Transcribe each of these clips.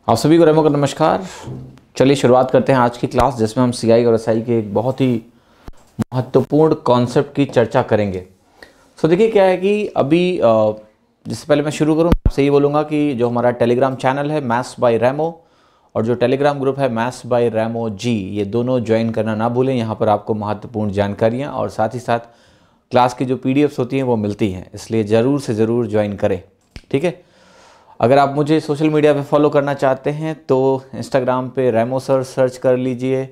आप सभी को रेमो का नमस्कार। चलिए शुरुआत करते हैं आज की क्लास, जिसमें हम सीआई और एसआई के एक बहुत ही महत्वपूर्ण कॉन्सेप्ट की चर्चा करेंगे। सो देखिए क्या है कि अभी जिससे पहले मैं शुरू करूं, आपसे ये बोलूँगा कि जो हमारा टेलीग्राम चैनल है मैथ्स बाय रेमो और जो टेलीग्राम ग्रुप है मैथ्स बाय रेमो जी, ये दोनों ज्वाइन करना ना भूलें। यहाँ पर आपको महत्वपूर्ण जानकारियाँ और साथ ही साथ क्लास की जो पीडीएफ्स होती हैं वो मिलती हैं, इसलिए ज़रूर से ज़रूर ज्वाइन करें। ठीक है। अगर आप मुझे सोशल मीडिया पे फॉलो करना चाहते हैं तो इंस्टाग्राम पे रेमो सर सर्च कर लीजिए,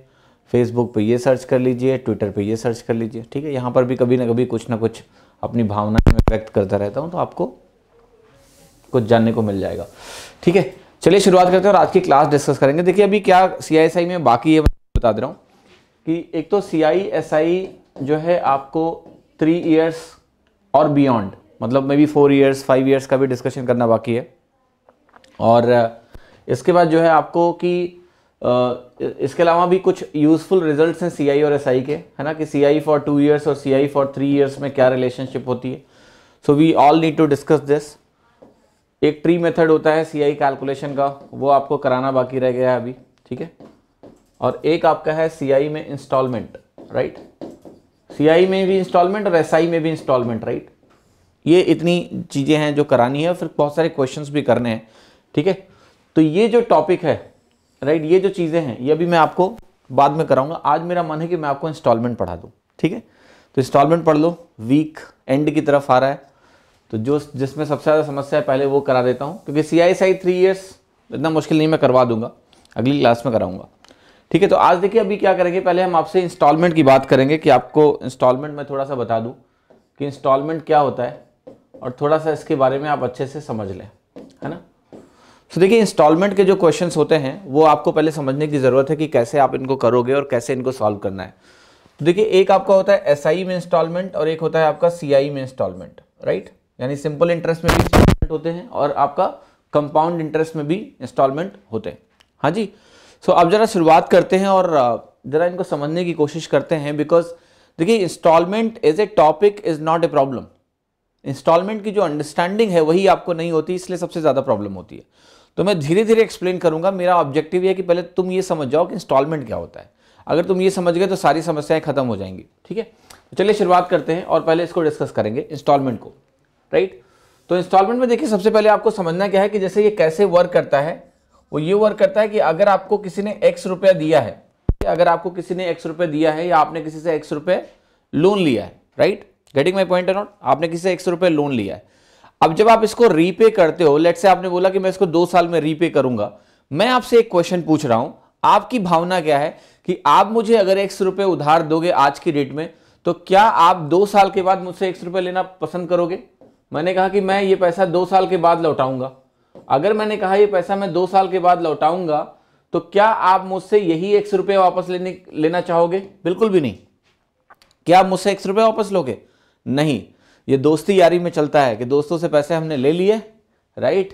फेसबुक पे ये सर्च कर लीजिए, ट्विटर पे ये सर्च कर लीजिए। ठीक है। यहाँ पर भी कभी ना कभी कुछ ना कुछ अपनी भावनाएं में व्यक्त करता रहता हूँ, तो आपको कुछ जानने को मिल जाएगा। ठीक है। चलिए शुरुआत करते हैं और आज की क्लास डिस्कस करेंगे। देखिए अभी क्या CI/SI में बाकी है, बता दे रहा हूँ कि एक तो CI/SI जो है आपको 3 इयर्स और बियॉन्ड, मतलब मे बी 4 इयर्स 5 इयर्स का भी डिस्कशन करना बाकी है। और इसके बाद जो है आपको कि इसके अलावा भी कुछ यूजफुल रिजल्ट्स हैं CI और SI के, है ना, कि CI फॉर 2 इयर्स और CI फॉर 3 इयर्स में क्या रिलेशनशिप होती है। So we all need to discuss this. एक ट्री मेथड होता है CI कैलकुलेशन का, वो आपको कराना बाकी रह गया है अभी। ठीक है। और एक आपका है CI में इंस्टॉलमेंट, राइट। CI में भी इंस्टॉलमेंट और SI में भी इंस्टॉलमेंट, राइट। ये इतनी चीज़ें हैं जो करानी है, फिर बहुत सारे क्वेश्चंस भी करने हैं। ठीक है। तो ये जो टॉपिक है, राइट, ये जो चीज़ें हैं ये भी मैं आपको बाद में कराऊंगा। आज मेरा मन है कि मैं आपको इंस्टॉलमेंट पढ़ा दूं। ठीक है। तो इंस्टॉलमेंट पढ़ लो, वीक एंड की तरफ आ रहा है, तो जो जिसमें सबसे ज़्यादा समस्या है पहले वो करा देता हूँ, क्योंकि CI/SI 3 इयर्स इतना मुश्किल नहीं, मैं करवा दूंगा, अगली क्लास में कराऊंगा। ठीक है। तो आज देखिए अभी क्या करेंगे, पहले हम आपसे इंस्टॉलमेंट की बात करेंगे कि आपको इंस्टॉलमेंट में थोड़ा सा बता दूँ कि इंस्टॉलमेंट क्या होता है और थोड़ा सा इसके बारे में आप अच्छे से समझ लें, है ना। तो देखिए इंस्टॉलमेंट के जो क्वेश्चंस होते हैं वो आपको पहले समझने की ज़रूरत है कि कैसे आप इनको करोगे और कैसे इनको सॉल्व करना है। तो देखिए एक आपका होता है SI में इंस्टॉलमेंट और एक होता है आपका CI में इंस्टॉलमेंट, राइट। यानी सिंपल इंटरेस्ट में भी इंस्टॉलमेंट होते हैं और आपका कंपाउंड इंटरेस्ट में भी इंस्टॉलमेंट होते हैं। हाँ जी। सो अब जरा शुरुआत करते हैं और जरा इनको समझने की कोशिश करते हैं, बिकॉज देखिए instalment as a topic is not a problem. Instalment की जो अंडरस्टैंडिंग है वही आपको नहीं होती, इसलिए सबसे ज़्यादा प्रॉब्लम होती है। तो मैं धीरे धीरे एक्सप्लेन करूंगा। मेरा ऑब्जेक्टिव ये है कि पहले तुम ये समझ जाओ कि इंस्टॉलमेंट क्या होता है। अगर तुम ये समझ गए तो सारी समस्याएं खत्म हो जाएंगी। ठीक है। तो चलिए शुरुआत करते हैं और पहले इसको डिस्कस करेंगे इंस्टॉलमेंट को, राइट। तो इंस्टॉलमेंट में देखिए सबसे पहले आपको समझना क्या है कि जैसे ये कैसे वर्क करता है। वो ये वर्क करता है कि अगर आपको किसी ने X रुपया दिया है, अगर आपको किसी ने X रुपये दिया है या आपने किसी से X रुपये लोन लिया है, right, getting my point or not, आपने किसी से X रुपये लोन लिया है। अब जब आप इसको रीपे करते हो, लेट्स से आपने बोला कि मैं इसको 2 साल में रीपे करूंगा, मैं आपसे एक क्वेश्चन पूछ रहा हूं, आपकी भावना क्या है कि आप मुझे अगर X रुपये उधार दोगे आज की डेट में, तो क्या आप 2 साल के बाद मुझसे X रुपये लेना पसंद करोगे? मैंने कहा कि मैं ये पैसा 2 साल के बाद लौटाऊंगा। अगर मैंने कहा ये पैसा मैं 2 साल के बाद लौटाऊंगा, तो क्या आप मुझसे यही X रुपये वापस लेना चाहोगे? बिल्कुल भी नहीं। क्या आप मुझसे X रुपये वापस लोगे? नहीं। ये दोस्ती यारी में चलता है कि दोस्तों से पैसे हमने ले लिए, राइट,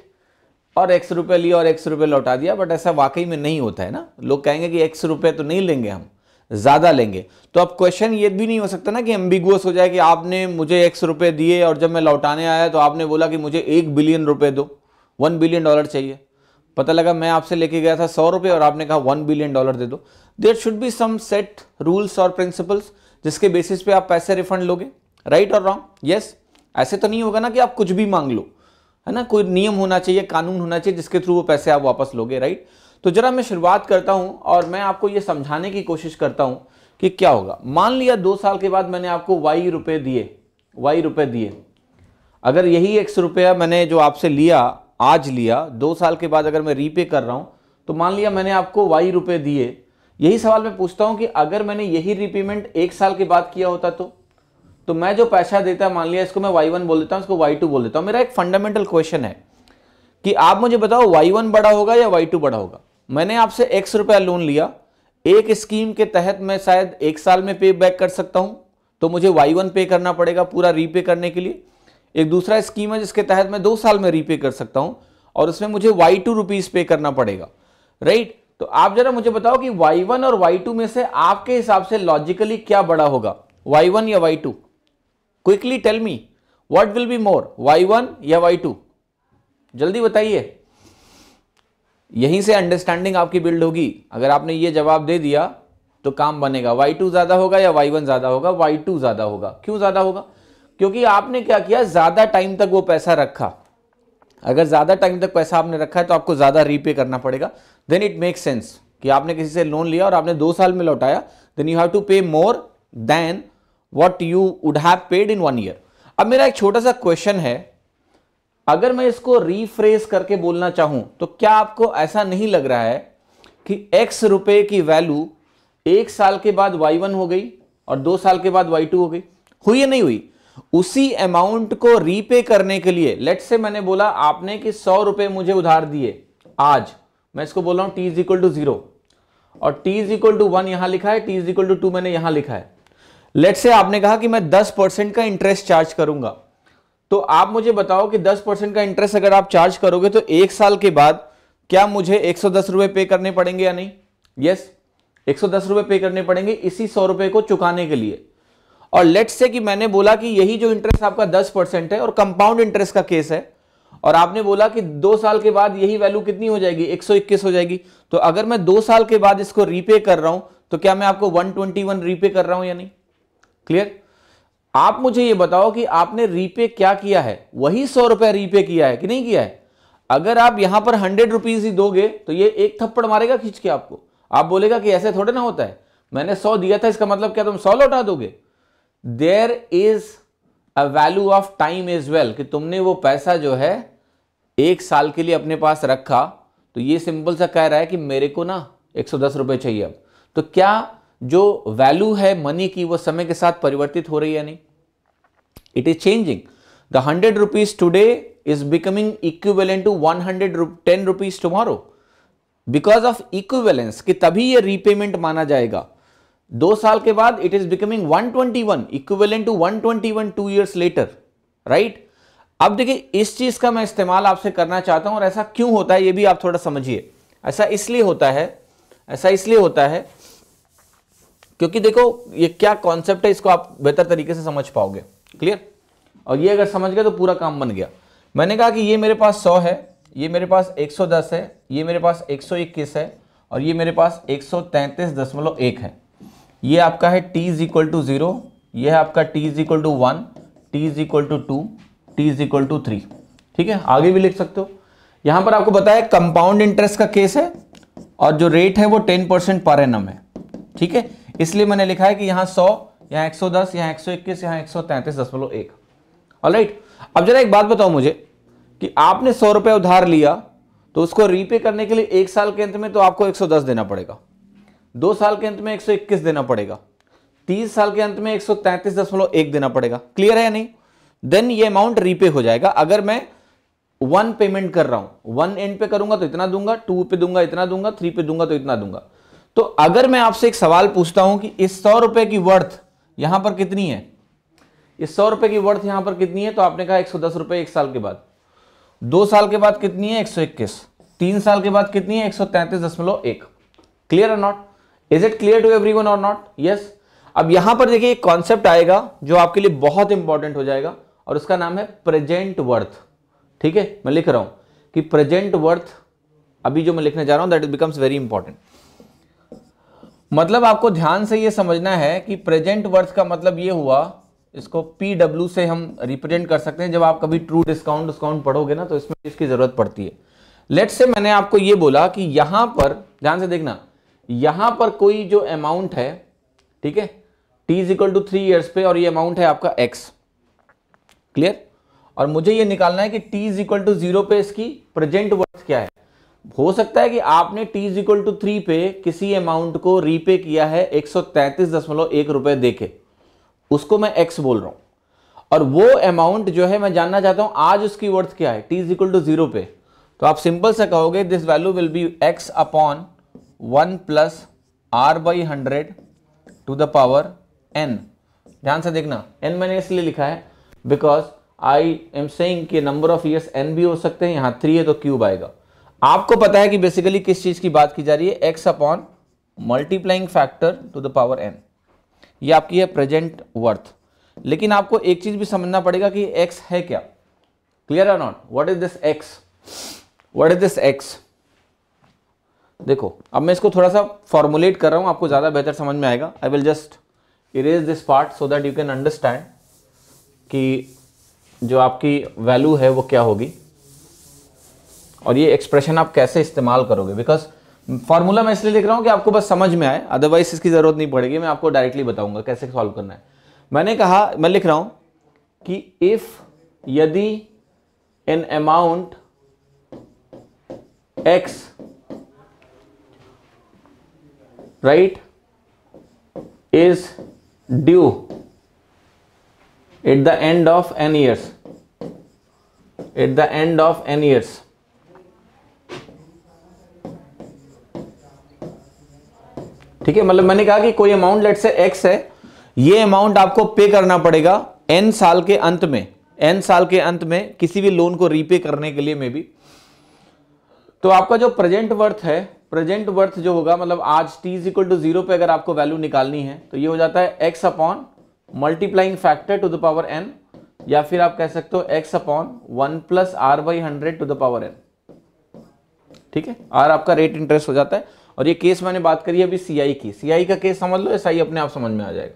और X रुपये लिए और X रुपये लौटा दिया, बट ऐसा वाकई में नहीं होता है ना। लोग कहेंगे कि X रुपये तो नहीं लेंगे, हम ज़्यादा लेंगे। तो अब क्वेश्चन ये भी नहीं हो सकता ना कि एम्बिगुअस हो जाए कि आपने मुझे X रुपये दिए और जब मैं लौटाने आया तो आपने बोला कि मुझे 1 बिलियन रुपये दो, $1 बिलियन चाहिए। पता लगा मैं आपसे लेके गया था 100 रुपये और आपने कहा $1 बिलियन दे दो। There should be some set rules और प्रिंसिपल्स जिसके बेसिस पे आप पैसे रिफंड लोगे, राइट और रॉन्ग? यस। ऐसे तो नहीं होगा ना कि आप कुछ भी मांग लो, है ना। कोई नियम होना चाहिए, कानून होना चाहिए जिसके थ्रू वो पैसे आप वापस लोगे, राइट। तो जरा मैं शुरुआत करता हूं और मैं आपको ये समझाने की कोशिश करता हूं कि क्या होगा। मान लिया 2 साल के बाद मैंने आपको Y रुपये दिए। अगर यही X रुपया मैंने जो आपसे लिया, आज लिया, 2 साल के बाद अगर मैं रीपे कर रहा हूं, तो मान लिया मैंने आपको Y रुपये दिए। यही सवाल मैं पूछता हूं कि अगर मैंने यही रीपेमेंट 1 साल के बाद किया होता तो मैं जो पैसा देता, मान लिया इसको मैं Y1 बोल देता हूं, इसको Y2 बोल देता हूं। मेरा एक फंडामेंटल क्वेश्चन है कि आप मुझे बताओ Y1 बड़ा होगा या Y2 बड़ा होगा? मैंने आपसे X रुपया लोन लिया, एक स्कीम के तहत मैं शायद 1 साल में पे बैक कर सकता हूं, तो मुझे Y1 पे करना पड़ेगा पूरा रीपे करने के लिए। एक दूसरा स्कीम है जिसके तहत मैं 2 साल में रीपे कर सकता हूं और उसमें मुझे Y2 रुपीज पे करना पड़ेगा, राइट। तो आप जरा मुझे बताओ कि Y1 और Y2 में से आपके हिसाब से लॉजिकली क्या बड़ा होगा, Y1 या Y2? Quickly tell me, what will be more, Y1 या Y2? जल्दी बताइए। यहीं से अंडरस्टैंडिंग आपकी बिल्ड होगी। अगर आपने ये जवाब दे दिया तो काम बनेगा। y2 ज्यादा होगा या y1 ज्यादा होगा? y2 ज्यादा होगा। क्यों ज्यादा होगा? क्योंकि आपने क्या किया, ज्यादा टाइम तक वो पैसा रखा। अगर ज्यादा टाइम तक पैसा आपने रखा है तो आपको ज्यादा रीपे करना पड़ेगा। देन इट मेक सेंस कि आपने किसी से लोन लिया और आपने 2 साल में लौटाया, देन यू हैव टू पे more than what you would have paid in 1 year. अब मेरा एक छोटा सा क्वेश्चन है, अगर मैं इसको रीफ्रेज करके बोलना चाहूं तो क्या आपको ऐसा नहीं लग रहा है कि x रुपए की वैल्यू 1 साल के बाद y1 हो गई और 2 साल के बाद y2 हो गई? हुई या नहीं हुई? उसी अमाउंट को रीपे करने के लिए, लेट्स से मैंने बोला आपने कि 100 रुपए मुझे उधार दिए आज, मैं इसको बोल रहा हूं t इज इक्वल टू 0 और t इज इक्वल टू 1 यहां लिखा है, t इज इक्वल टू 2 मैंने यहां लिखा है। लेट्स से आपने कहा कि मैं 10% का इंटरेस्ट चार्ज करूंगा, तो आप मुझे बताओ कि 10% का इंटरेस्ट अगर आप चार्ज करोगे तो 1 साल के बाद क्या मुझे 110 रुपए पे करने पड़ेंगे या नहीं? यस, 110 रुपए पे करने पड़ेंगे इसी 100 रुपए को चुकाने के लिए। और लेट्स से कि मैंने बोला कि यही जो इंटरेस्ट आपका 10% है और कंपाउंड इंटरेस्ट का केस है, और आपने बोला कि 2 साल के बाद यही वैल्यू कितनी हो जाएगी? 121 हो जाएगी। तो अगर मैं 2 साल के बाद इसको रीपे कर रहा हूं तो क्या मैं आपको 121 रीपे कर रहा हूं या नहीं? क्लियर? आप मुझे ये बताओ कि आपने रीपे क्या किया है? वही 100 रुपए रीपे किया है कि नहीं किया है? अगर आप यहां पर 100 रुपीज ही दोगे तो ये एक थप्पड़ मारेगा खींच के आपको। आप बोलेगा कि ऐसे थोड़े ना होता है, मैंने 100 दिया था, इसका मतलब क्या तुम 100 लौटा दोगे? There is a value of time as well, कि तुमने वो पैसा जो है 1 साल के लिए अपने पास रखा, तो ये सिंपल सा कह रहा है कि मेरे को ना 110 रुपए चाहिए अब। तो क्या जो वैल्यू है मनी की वो समय के साथ परिवर्तित हो रही है? नहीं, it is changing. The 100 rupees today is becoming equivalent to 110 rupees tomorrow, because of equivalence, कि तभी ये रीपेमेंट माना जाएगा। 2 साल के बाद it is becoming 121 equivalent to 121 2 years later, right? अब देखिए, इस चीज का मैं इस्तेमाल आपसे करना चाहता हूं, और ऐसा क्यों होता है ये भी आप थोड़ा समझिए। ऐसा इसलिए होता है क्योंकि देखो ये क्या कॉन्सेप्ट है, इसको आप बेहतर तरीके से समझ पाओगे। क्लियर? और ये अगर समझ गए तो पूरा काम बन गया। मैंने कहा कि ये मेरे पास 100 है, ये मेरे पास 110 है, ये मेरे पास 121 है, और ये मेरे पास 133.1 है। ये आपका है t इज इक्वल टू 0, ये है आपका t is equal to 1, t is equal to 2, t is equal to 3। ठीक है, आगे भी लिख सकते हो। यहां पर आपको बताया कंपाउंड इंटरेस्ट का केस है और जो रेट है वो 10% पर एनम है। ठीक है, इसलिए मैंने लिखा है कि यहां 100, यहां 110, यहां 121, यहां 133.1। ऑलराइट, अब जरा एक बात बताओ मुझे कि आपने 100 रुपए उधार लिया, तो उसको रीपे करने के लिए 1 साल के अंत में तो आपको 110 देना पड़ेगा, 2 साल के अंत में 121 देना पड़ेगा, 30 साल के अंत में 133.1 देना पड़ेगा। क्लियर है या नहीं? देन ये अमाउंट रीपे हो जाएगा। अगर मैं 1 पेमेंट कर रहा हूं, 1 एंड पे करूंगा तो इतना दूंगा, 2 पे दूंगा इतना दूंगा, 3 पे दूंगा तो इतना दूंगा। तो अगर मैं आपसे एक सवाल पूछता हूं कि इस 100 रुपए की वर्थ यहां पर कितनी है, इस 100 रुपए की वर्थ यहां पर कितनी है, तो आपने कहा 110 रुपए 1 साल के बाद, 2 साल के बाद कितनी है 121, 3 साल के बाद कितनी है 133.1। क्लियर और not? Is it clear to everyone और नॉट? यस। अब यहां पर देखिए एक कॉन्सेप्ट आएगा जो आपके लिए बहुत इंपॉर्टेंट हो जाएगा, और उसका नाम है प्रेजेंट वर्थ। ठीक है, मैं लिख रहा हूं कि प्रेजेंट वर्थ, अभी जो मैं लिखने जा रहा हूं that is becomes very important. मतलब आपको ध्यान से ये समझना है कि प्रेजेंट वर्थ का मतलब ये हुआ, इसको PW से हम रिप्रेजेंट कर सकते हैं। जब आप कभी ट्रू डिस्काउंट पढ़ोगे ना तो इसमें इसकी जरूरत पड़ती है। लेट्स से मैंने आपको ये बोला कि यहां पर ध्यान से देखना, यहां पर कोई जो अमाउंट है, ठीक है, t is equal to 3 years पे, और ये अमाउंट है आपका x। क्लियर? और मुझे ये निकालना है कि t इज इक्वल टू 0 पे इसकी प्रेजेंट वर्थ क्या है। हो सकता है कि आपने t इज इक्वल टू 3 पे किसी अमाउंट को रीपे किया है 133.1 रुपए देके, उसको मैं x बोल रहा हूं, और वो अमाउंट जो है मैं जानना चाहता हूं आज उसकी वर्थ क्या है, t इज इक्वल टू 0 पे। तो आप सिंपल से कहोगे this value will be x upon 1 plus r by 100 to the power n। ध्यान से देखना, n मैंने इसलिए लिखा है बिकॉज आई एम सेइंग कि नंबर ऑफ ईयर्स n भी हो सकते हैं, यहां 3 है तो क्यूब आएगा। आपको पता है कि बेसिकली किस चीज की बात की जा रही है, x upon multiplying factor to the power n। ये आपकी है प्रेजेंट वर्थ। लेकिन आपको एक चीज भी समझना पड़ेगा कि x है क्या। क्लियर और not? What is this x? What is this x? देखो अब मैं इसको थोड़ा सा फॉर्मुलेट कर रहा हूं, आपको ज़्यादा बेहतर समझ में आएगा। I will just erase this part so that you can understand कि जो आपकी वैल्यू है वो क्या होगी और ये एक्सप्रेशन आप कैसे इस्तेमाल करोगे। बिकॉज फॉर्मूला मैं इसलिए लिख रहा हूं कि आपको बस समझ में आए, अदरवाइज इसकी जरूरत नहीं पड़ेगी, मैं आपको डायरेक्टली बताऊंगा कैसे सॉल्व करना है। मैंने कहा, मैं लिख रहा हूं कि इफ यदि an amount x right is due at the end of n years, at the end of n years, ठीक है। मतलब मैंने कहा कि कोई अमाउंट लेट से x है, ये अमाउंट आपको पे करना पड़ेगा n साल के अंत में, n साल के अंत में किसी भी लोन को रीपे करने के लिए में भी। तो आपका जो प्रेजेंट वर्थ है, प्रेजेंट वर्थ जो होगा, मतलब आज t इज इक्वल टू 0 पे अगर आपको वैल्यू निकालनी है तो ये हो जाता है x upon multiplying factor to the power n, या फिर आप कह सकते हो x upon 1 plus r by 100 to the power n, ठीक है। r आपका रेट इंटरेस्ट हो जाता है। और ये केस मैंने बात करी अभी CI की, CI का केस समझ लो, SI अपने आप समझ में आ जाएगा।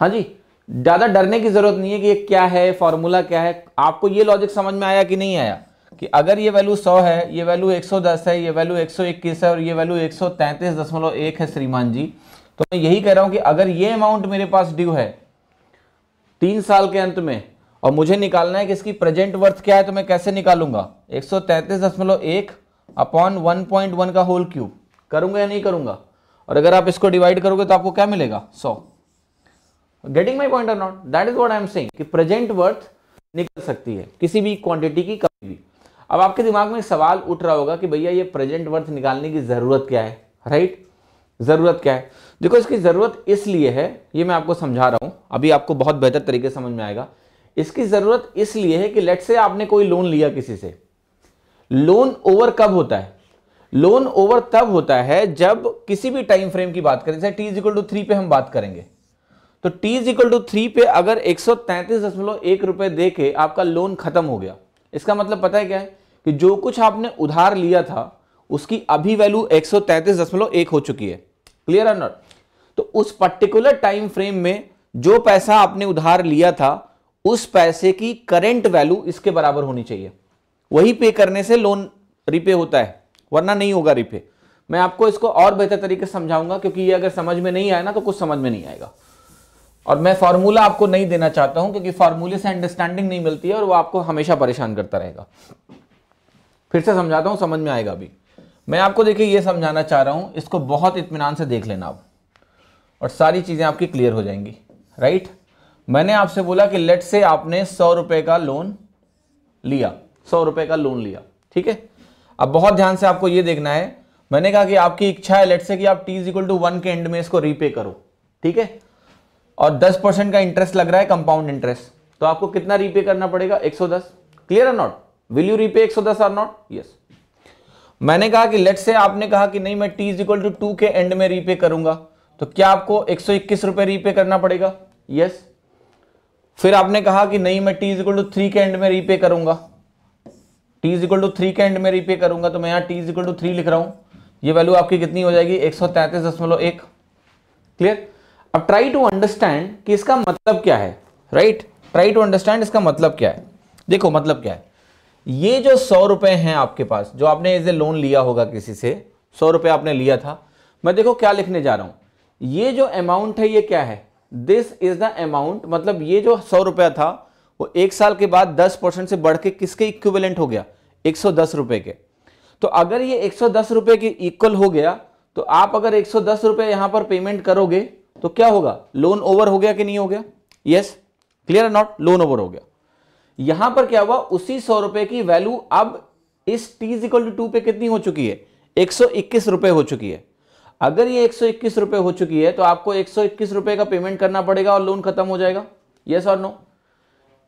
हाँ जी, ज्यादा डरने की जरूरत नहीं है कि ये क्या है, फॉर्मूला क्या है। आपको ये लॉजिक समझ में आया कि नहीं आया कि अगर ये वैल्यू 100 है, ये वैल्यू 110 है, ये वैल्यू 121 है और ये वैल्यू 133.1 है श्रीमान जी, तो मैं यही कह रहा हूं कि अगर ये अमाउंट मेरे पास ड्यू है 3 साल के अंत में और मुझे निकालना है कि इसकी प्रेजेंट वर्थ क्या है, तो मैं कैसे निकालूंगा? 133.1 अपॉन 1.1 का होल क्यूब करूंगा या नहीं करूंगा? और अगर आप इसको डिवाइड करोगे तो आपको क्या मिलेगा? 100। Getting my point or not? That is what I am saying कि प्रेजेंट वर्थ निकल सकती है किसी भी क्वांटिटी की, कभी भी। अब आपके दिमाग में सवाल उठ रहा होगा कि भैया ये प्रेजेंट वर्थ निकालने की जरूरत क्या है, राइट? जरूरत क्या है? देखो इसकी जरूरत इसलिए है, ये मैं आपको समझा रहा हूं, अभी आपको बहुत बेहतर तरीके से समझ में आएगा। इसकी जरूरत इसलिए है कि लेट से आपने कोई लोन लिया किसी से, लोन ओवर कब होता है? लोन ओवर तब होता है जब किसी भी टाइम फ्रेम की बात करें, जैसे t=3 पे हम बात करेंगे, तो t=3 पे अगर 133.1 रुपए दे के आपका लोन खत्म हो गया, इसका मतलब पता है क्या है कि जो कुछ आपने उधार लिया था उसकी अभी वैल्यू 133.1 हो चुकी है। क्लियर और नॉट? तो उस पर्टिकुलर टाइम फ्रेम में जो पैसा आपने उधार लिया था उस पैसे की करंट वैल्यू इसके बराबर होनी चाहिए। वही पे करने से लोन रिपे होता है, वरना नहीं होगा रिपे। मैं आपको इसको और बेहतर तरीके से समझाऊंगा, क्योंकि ये अगर समझ में नहीं आया ना तो कुछ समझ में नहीं आएगा। और मैं फॉर्मूला आपको नहीं देना चाहता हूं, क्योंकि फॉर्मूले से अंडरस्टैंडिंग नहीं मिलती है और वो आपको हमेशा परेशान करता रहेगा। फिर से समझाता हूं, समझ में आएगा अभी। मैं आपको देखिए ये समझाना चाह रहा हूं, इसको बहुत इत्मीनान से देख लेना आप और सारी चीजें आपकी क्लियर हो जाएंगी, राइट? मैंने आपसे बोला कि लेट से आपने 100 रुपए का लोन लिया, 100 रुपए का लोन लिया, ठीक है। अब बहुत ध्यान से आपको ये देखना है, मैंने कहा कि आपकी इच्छा है लेट से कि आप t=1 के एंड में इसको रीपे करो, ठीक है, और 10% का इंटरेस्ट लग रहा है, कंपाउंड इंटरेस्ट, तो आपको कितना रीपे करना पड़ेगा? 110। क्लियर और नॉट? विल यू रीपे 110 और नॉट? यस। मैंने कहा कि लेट से आपने कहा कि नहीं मैं t=2 के एंड में रीपे करूंगा, तो क्या आपको 121 रुपए रीपे करना पड़ेगा? यस। फिर आपने कहा कि नहीं मैं t=3 के एंड में रीपे करूंगा, t=3 के एंड में रीपे करूंगा, तो मैं यहां t=3 लिख रहा हूं। ये वैल्यू आपकी कितनी हो जाएगी? 133.1। क्लियर? अब ट्राई टू अंडरस्टैंड कि इसका मतलब क्या है, राइट? ट्राई टू अंडरस्टैंड इसका मतलब क्या है। देखो मतलब क्या है, ये जो 100 रुपए हैं आपके पास, जो आपने एज ए लोन लिया होगा किसी से, 100 रुपए आपने लिया था, मैं देखो क्या लिखने जा रहा हूं, ये जो अमाउंट है ये क्या है? दिस इज द अमाउंट, मतलब ये जो 100 रुपया था वो 1 साल के बाद 10% से बढ़ के किसके इक्विवेलेंट हो गया? 110 रुपए के। तो अगर ये 110 रुपए के इक्वल हो गया, तो आप अगर 110 रुपए यहां पर पेमेंट करोगे तो क्या होगा? लोन ओवर हो गया कि नहीं हो गया? Yes. Clear not? Loan over हो गया। यहां पर क्या हुआ? उसी 100 रुपए की वैल्यू अब इस t=2 पे कितनी हो चुकी है? 121 रुपए हो चुकी है। अगर ये 121 रुपए हो चुकी है तो आपको 121 रुपए का पेमेंट करना पड़ेगा और लोन खत्म हो जाएगा। यस और नो?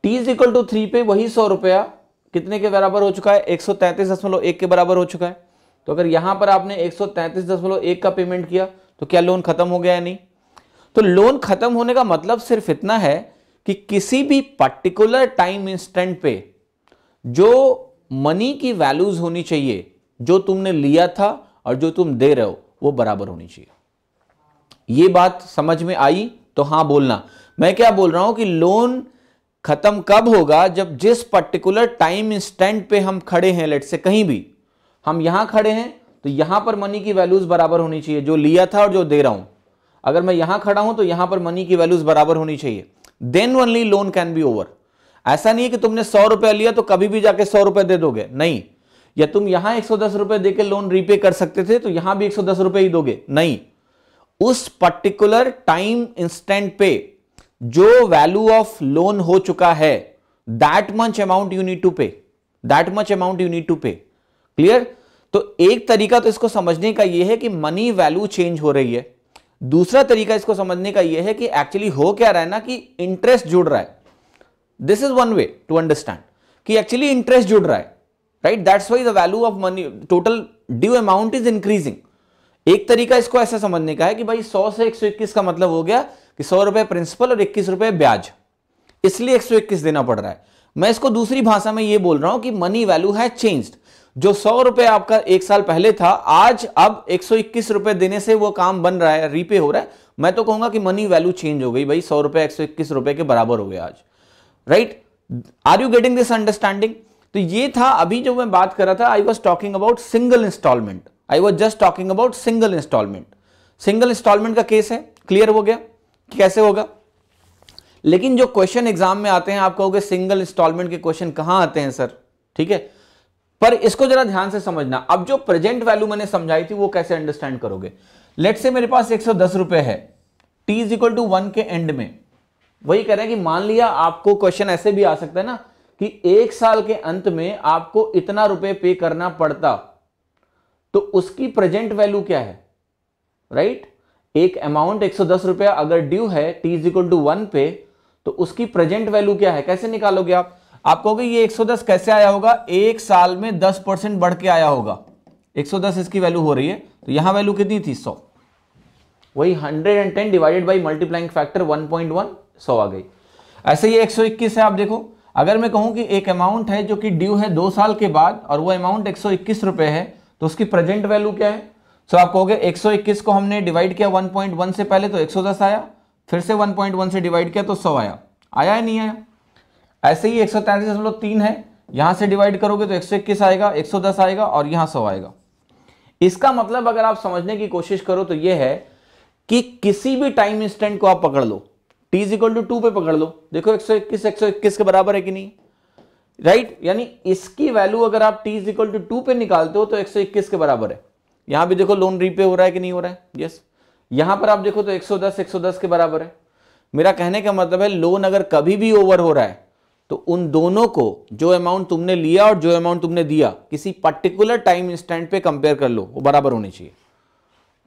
t=3 पे वही 100 रुपया कितने के बराबर हो चुका है? 133.1 के बराबर हो चुका है। तो अगर यहां पर आपने 133.1 का पेमेंट किया तो क्या लोन खत्म हो गया या नहीं? तो लोन खत्म होने का मतलब सिर्फ इतना है कि किसी भी पर्टिकुलर टाइम इंस्टेंट पे जो मनी की वैल्यूज होनी चाहिए जो तुमने लिया था और जो तुम दे रहे हो वो बराबर होनी चाहिए। ये बात समझ में आई तो हाँ बोलना। मैं क्या बोल रहा हूं कि लोन खत्म कब होगा, जब जिस पर्टिकुलर टाइम इंस्टेंट पे हम खड़े हैं, लेट से कहीं भी हम यहां खड़े हैं तो यहां पर मनी की वैल्यूज बराबर होनी चाहिए, जो लिया था और जो दे रहा हूं। अगर मैं यहां खड़ा हूं तो यहां पर मनी की वैल्यूज बराबर होनी चाहिए, then only loan can be over. ऐसा नहीं है कि तुमने 100 रुपया लिया तो कभी भी जाके 100 रुपए दे दोगे, नहीं। या तुम यहां 110 रुपए देके लोन रीपे कर सकते थे तो यहां भी 110 रुपए ही दोगे, नहीं। उस पर्टिकुलर टाइम इंस्टेंट पे जो वैल्यू ऑफ लोन हो चुका है, that much amount you need to pay, that much amount you need to pay. Clear? तो एक तरीका तो इसको समझने का यह है कि मनी वैल्यू चेंज हो रही है। दूसरा तरीका इसको समझने का यह है कि एक्चुअली हो क्या रहा है ना, कि इंटरेस्ट जुड़ रहा है। This is one way to understand कि एक्चुअली इंटरेस्ट जुड़ रहा है, right? That's why the value of money, total due amount is increasing. एक तरीका इसको ऐसा समझने का है कि भाई 100 से 121 का मतलब हो गया कि 100 रुपए प्रिंसिपल और 21 रुपए ब्याज, इसलिए 121 देना पड़ रहा है। मैं इसको दूसरी भाषा में यह बोल रहा हूं कि मनी वैल्यू है चेंज्ड। जो 100 रुपए आपका एक साल पहले था, आज अब 121 रुपए देने से वो काम बन रहा है, रीपे हो रहा है। मैं तो कहूंगा कि मनी वैल्यू चेंज हो गई भाई, 100 रुपए 121 रुपए के बराबर हो गए आज, right? Are you getting this understanding? तो ये था अभी जो मैं बात कर रहा था, I was talking about single instalment, I was just talking about single instalment. Single instalment का केस है, क्लियर हो गया कैसे होगा? लेकिन जो क्वेश्चन एग्जाम में आते हैं, आप कहोगे सिंगल इंस्टॉलमेंट के क्वेश्चन कहां आते हैं सर, ठीक है, पर इसको जरा ध्यान से समझना। अब जो प्रेजेंट वैल्यू मैंने समझाई थी वो कैसे अंडरस्टैंड करोगे? लेट से मेरे पास 110 रुपए है, t इज इक्वल टू 1 के एंड में। वही कह रहे हैं कि मान लिया आपको क्वेश्चन ऐसे भी आ सकता है ना कि एक साल के अंत में आपको इतना रुपए पे करना पड़ता, तो उसकी प्रेजेंट वैल्यू क्या है, राइट? एक अमाउंट 110 रुपया अगर ड्यू है t इज इक्वल टू 1 पे, तो उसकी प्रेजेंट वैल्यू क्या है, कैसे निकालोगे आप? आप कहोगे ये 110 कैसे आया होगा? एक साल में 10% बढ़ के आया होगा। 110 इसकी वैल्यू हो रही है, तो यहां वैल्यू कितनी थी? 100। वही 110 डिवाइडेड बाई मल्टीप्लाइंग फैक्टर 1.1, 100 आ गई। ऐसे ये 121 है। आप देखो, अगर मैं कहूं कि एक अमाउंट है जो कि ड्यू है 2 साल के बाद और वो अमाउंट 121 रुपए है, तो उसकी प्रेजेंट वैल्यू क्या है? सो आप कहोगे 121 को हमने डिवाइड किया 1.1 से पहले तो 110 आया, फिर से 1.1 से डिवाइड किया तो 100 आया। आया या नहीं आया? ऐसे ही 133.3 है, यहां से डिवाइड करोगे तो 121 आएगा, 110 आएगा और यहां 100 आएगा। इसका मतलब अगर आप समझने की कोशिश करो तो यह है कि किसी भी टाइम इंस्टेंट को आप पकड़ लो, t इज इक्वल टू 2 पे पकड़ लो, देखो 121 के बराबर है कि नहीं, राइट? यानी इसकी वैल्यू अगर आप t इज इक्वल टू 2 पे निकालते हो तो 121 के बराबर है। यहां भी देखो लोन रीपे हो रहा है कि नहीं हो रहा है, यस। यहां पर आप देखो तो 110 के बराबर है। मेरा कहने का मतलब है लोन अगर कभी भी ओवर हो रहा है तो उन दोनों को, जो अमाउंट तुमने लिया और जो अमाउंट तुमने दिया, किसी पर्टिकुलर टाइम इंस्टेंट पे कंपेयर कर लो, वो बराबर होनी चाहिए।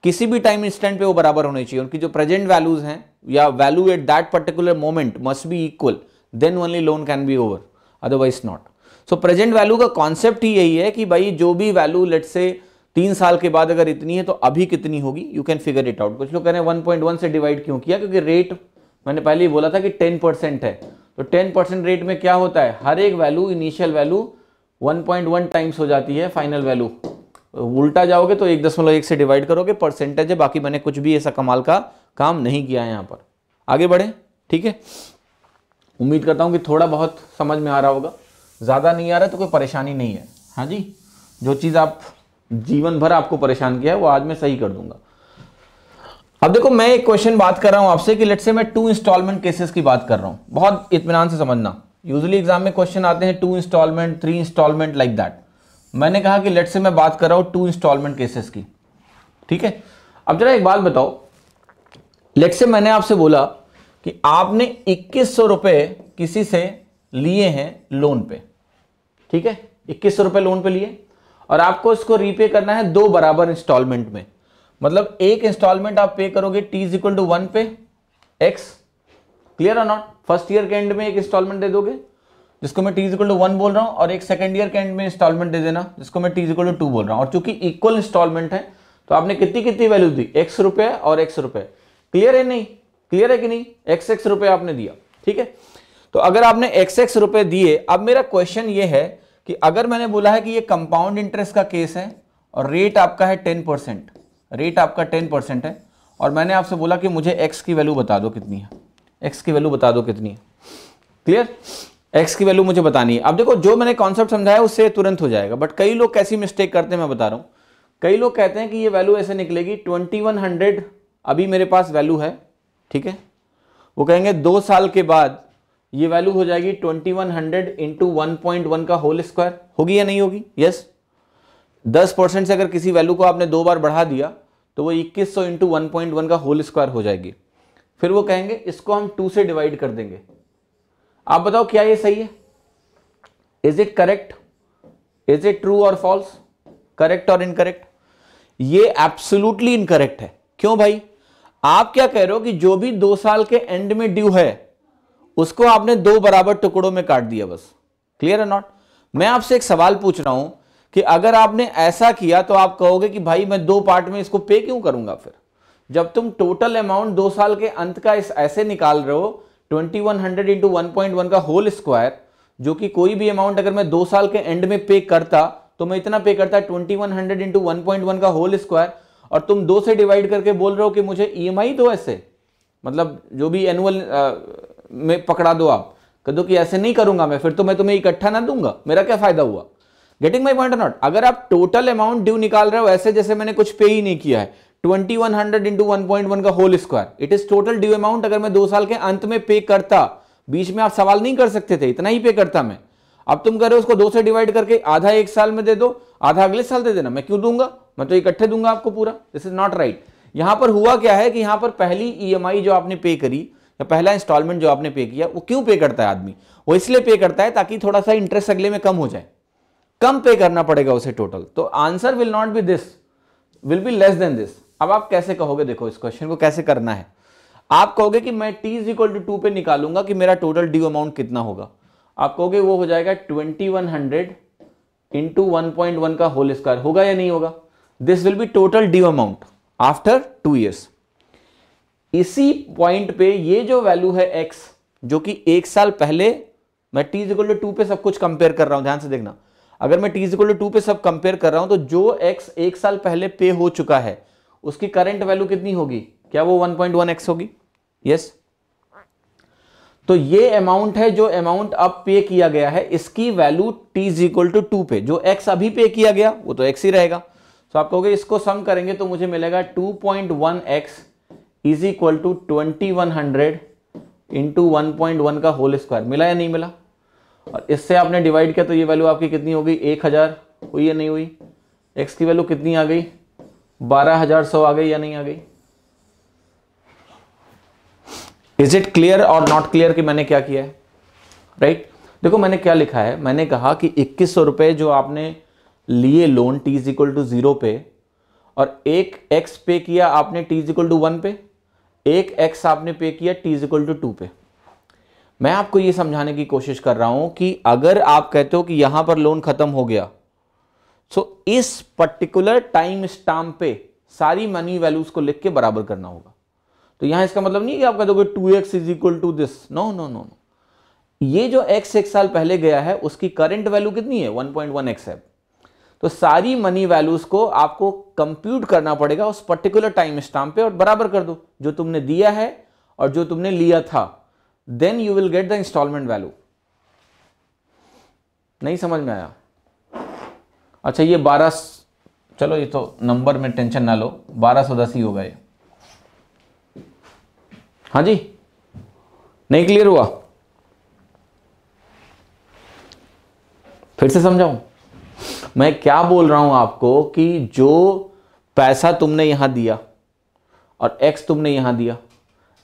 किसी भी टाइम इंस्टेंट पे वो बराबर होनी चाहिए। उनकी जो प्रेजेंट वैल्यूज हैं या value at that particular moment must be equal, then only loan can be over, otherwise not. So present value का कॉन्सेप्ट ही यही है कि भाई जो भी वैल्यू लेट से 3 साल के बाद अगर इतनी है तो अभी कितनी होगी, you can figure it out. कुछ लोग कह रहे हैं 1.1 से डिवाइड क्यों किया? क्योंकि रेट मैंने पहले ही बोला था कि 10% है, तो 10% रेट में क्या होता है, हर एक वैल्यू इनिशियल वैल्यू 1.1 टाइम्स हो जाती है फाइनल वैल्यू। उल्टा जाओगे तो 1.1 से डिवाइड करोगे, परसेंटेज है। बाकी मैंने कुछ भी ऐसा कमाल का काम नहीं किया है। यहां पर आगे बढ़े, ठीक है? उम्मीद करता हूं कि थोड़ा बहुत समझ में आ रहा होगा, ज्यादा नहीं आ रहा तो कोई परेशानी नहीं है। हाँ जी, जो चीज आप जीवन भर आपको परेशान किया है वो आज मैं सही कर दूंगा। अब देखो, मैं एक क्वेश्चन बात कर रहा हूं आपसे कि लेट्स से मैं 2 इंस्टॉलमेंट केसेस की बात कर रहा हूं। बहुत इत्मीनान से समझना, यूजुअली एग्जाम में क्वेश्चन आते हैं 2 इंस्टॉलमेंट, 3 इंस्टॉलमेंट, लाइक दैट। मैंने कहा कि लेट्स से मैं बात कर रहा हूं 2 इंस्टॉलमेंट केसेस की, ठीक है? अब जरा एक बात बताओ, लेट्स से मैंने आपसे बोला कि आपने 2100 रुपए किसी से लिए हैं लोन पे, ठीक है? 2100 रुपए लोन पे लिए और आपको इसको रीपे करना है 2 बराबर इंस्टॉलमेंट में। मतलब एक इंस्टॉलमेंट आप पे करोगे t इज इक्वल टू 1 पे x, क्लियर और नॉट? फर्स्ट ईयर के एंड में एक इंस्टॉलमेंट दे दोगे जिसको मैं t इज इक्वल टू 1 बोल रहा हूं, और एक सेकंड ईयर के एंड में इंस्टॉलमेंट दे देना जिसको मैं t इज इक्वल टू 2 बोल रहा हूं। और चूंकि इक्वल इंस्टॉलमेंट है तो आपने कितनी वैल्यू दी, x रुपए और x रुपए। क्लियर है नहीं? क्लियर है कि नहीं? x रुपए आपने दिया, ठीक है? तो अगर आपने x रुपए दिए, अब मेरा क्वेश्चन ये है कि अगर मैंने बोला है कि ये कंपाउंड इंटरेस्ट का केस है और रेट आपका है 10%, रेट आपका 10% है, और मैंने आपसे बोला कि मुझे x की वैल्यू बता दो कितनी है, x की वैल्यू बता दो कितनी है। क्लियर? x की वैल्यू मुझे बतानी है। अब देखो जो मैंने कॉन्सेप्ट समझाया उससे तुरंत हो जाएगा, बट कई लोग कैसी मिस्टेक करते हैं मैं बता रहा हूं। कई लोग कहते हैं कि ये वैल्यू ऐसे निकलेगी 2100, अभी मेरे पास वैल्यू है, ठीक है, वो कहेंगे 2 साल के बाद ये वैल्यू हो जाएगी 2100 इंटू 1.1 का होल स्क्वायर, होगी या नहीं होगी? यस। 10% से अगर किसी वैल्यू को आपने 2 बार बढ़ा दिया तो वो 2100 इंटू 1.1 का होल स्क्वायर हो जाएगी। फिर वो कहेंगे इसको हम 2 से डिवाइड कर देंगे। आप बताओ क्या ये सही है? Is it correct? Is it true और फॉल्स? करेक्ट और इनकरेक्ट? ये एब्सोल्युटली इनकरेक्ट है। क्यों भाई? आप क्या कह रहे हो कि जो भी 2 साल के एंड में ड्यू है उसको आपने 2 बराबर टुकड़ों में काट दिया बस। क्लियर है नॉट? मैं आपसे एक सवाल पूछ रहा हूं कि अगर आपने ऐसा किया तो आप कहोगे कि भाई मैं 2 पार्ट में इसको पे क्यों करूंगा? फिर जब तुम टोटल अमाउंट 2 साल के अंत का इस ऐसे निकाल रहे हो 2100 इंटू 1.1 का होल स्क्वायर, जो कि कोई भी अमाउंट अगर मैं 2 साल के एंड में पे करता तो मैं इतना पे करता 2100 इंटू 1.1 का होल स्क्वायर, और तुम 2 से डिवाइड करके बोल रहे हो कि मुझे ईएमआई दो ऐसे, मतलब जो भी एनुअल में पकड़ा दो। आप कह दो कि ऐसे नहीं करूंगा मैं, फिर तो मैं तुम्हें इकट्ठा ना दूंगा, मेरा क्या फायदा हुआ? Getting my point or not? अगर आप टोटल अमाउंट ड्यू निकाल रहे हो ऐसे जैसे मैंने कुछ पे ही नहीं किया है, 2100 इंटू 1.1 का whole square, it is total due amount. अगर मैं 2 साल के अंत में पे करता, बीच में आप सवाल नहीं कर सकते थे, इतना ही पे करता मैं। अब तुम कह रहे हो उसको 2 से डिवाइड करके आधा 1 साल में दे दो, आधा अगले साल दे देना। मैं क्यों दूंगा? मैं तो इकट्ठे दूंगा आपको पूरा। This is not right. यहां पर हुआ क्या है कि यहां पर पहली ईएमआई जो आपने पे करी या पहला इंस्टॉलमेंट जो आपने पे किया, वो क्यों पे करता है आदमी? वो इसलिए पे करता है ताकि थोड़ा सा इंटरेस्ट अगले में कम हो जाए, कम पे करना पड़ेगा उसे टोटल। तो answer will not be this, will be less than this. अब आप कैसे कहोगे? देखो इस क्वेश्चन को कैसे करना है। आप कहोगे कि मैं t इज इक्वल टू 2 पे निकालूंगा कि मेरा टोटल ड्यू अमाउंट कितना होगा। आप कहोगे वो हो जाएगा 2100 इंटू 1.1 का होल स्क्वायर, होगा या नहीं होगा? This will be total due amount after 2 years. इसी पॉइंट पे ये जो वैल्यू है x, जो कि 1 साल पहले, मैं t इज इक्वल टू 2 पे सब कुछ कंपेयर कर रहा हूं, ध्यान से देखना। अगर मैं t इज इक्वल टू 2 पे सब कंपेयर कर रहा हूं तो जो x 1 साल पहले पे हो चुका है उसकी करंट वैल्यू कितनी होगी? क्या वो 1.1x होगी? यस। तो ये अमाउंट है जो अमाउंट अब पे किया गया है, इसकी value t is equal to 2 पे, जो x अभी पे किया गया वो तो x ही रहेगा। तो आप कहोगे इसको सम करेंगे तो मुझे मिलेगा 2.1x is equal to 2100 into 1.1 का होल स्क्वायर। मिला या नहीं मिला? और इससे आपने डिवाइड किया तो ये वैल्यू आपकी कितनी हो गई? 1000 हुई या नहीं हुई? x की वैल्यू कितनी आ गई? 12100 आ गई या नहीं आ गई? इज इट क्लियर और नॉट क्लियर कि मैंने क्या किया है? राइट? देखो मैंने क्या लिखा है, मैंने कहा कि 2100 रुपए जो आपने लिए loan t is equal to 0 पे, और एक x पे किया आपने t इज इक्वल टू 1 पे, एक x आपने पे किया t इज इक्वल टू 2 पे। मैं आपको यह समझाने की कोशिश कर रहा हूं कि अगर आप कहते हो कि यहां पर लोन खत्म हो गया, सो इस पर्टिकुलर टाइम स्टाम्प पे सारी मनी वैल्यूज को लिख के बराबर करना होगा। तो यहां इसका मतलब नहीं कि आप कह दोगे 2x is equal to this, no no no. ये जो x 1 साल पहले गया है उसकी करंट वैल्यू कितनी है? 1.1x है। तो सारी मनी वैल्यूज को आपको कंप्यूट करना पड़ेगा उस पर्टिकुलर टाइम स्टाम्प पे और बराबर कर दो जो तुमने दिया है और जो तुमने लिया था, then you will get the instalment value. नहीं समझ में आया? अच्छा ये 12, चलो ये तो नंबर में टेंशन ना लो, 1210 ही होगा ये। हाँ जी, नहीं क्लियर हुआ? फिर से समझाऊं? मैं क्या बोल रहा हूं आपको कि जो पैसा तुमने यहां दिया और x तुमने यहां दिया,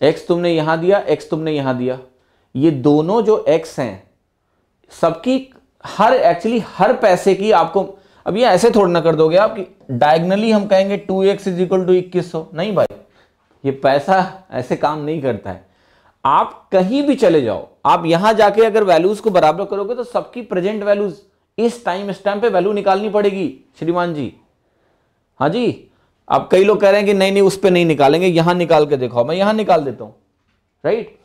x तुमने यहां दिया, x तुमने यहां दिया, ये दोनों जो x हैं सबकी एक्चुअली हर पैसे की आपको, अब ये ऐसे थोड़ा ना कर दोगे आप कि डायगनली हम कहेंगे 2x इज इक्वल टू 2100। नहीं भाई, ये पैसा ऐसे काम नहीं करता है। आप कहीं भी चले जाओ, आप यहां जाके अगर वैल्यूज को बराबर करोगे तो सबकी प्रेजेंट वैल्यूज इस टाइम स्टैम्प पे वैल्यू निकालनी पड़ेगी श्रीमान जी। हाँ जी, अब कई लोग कह रहे हैं कि नहीं नहीं उस पे नहीं निकालेंगे, यहां निकाल के देखो। मैं यहां निकाल देता हूं, राइट?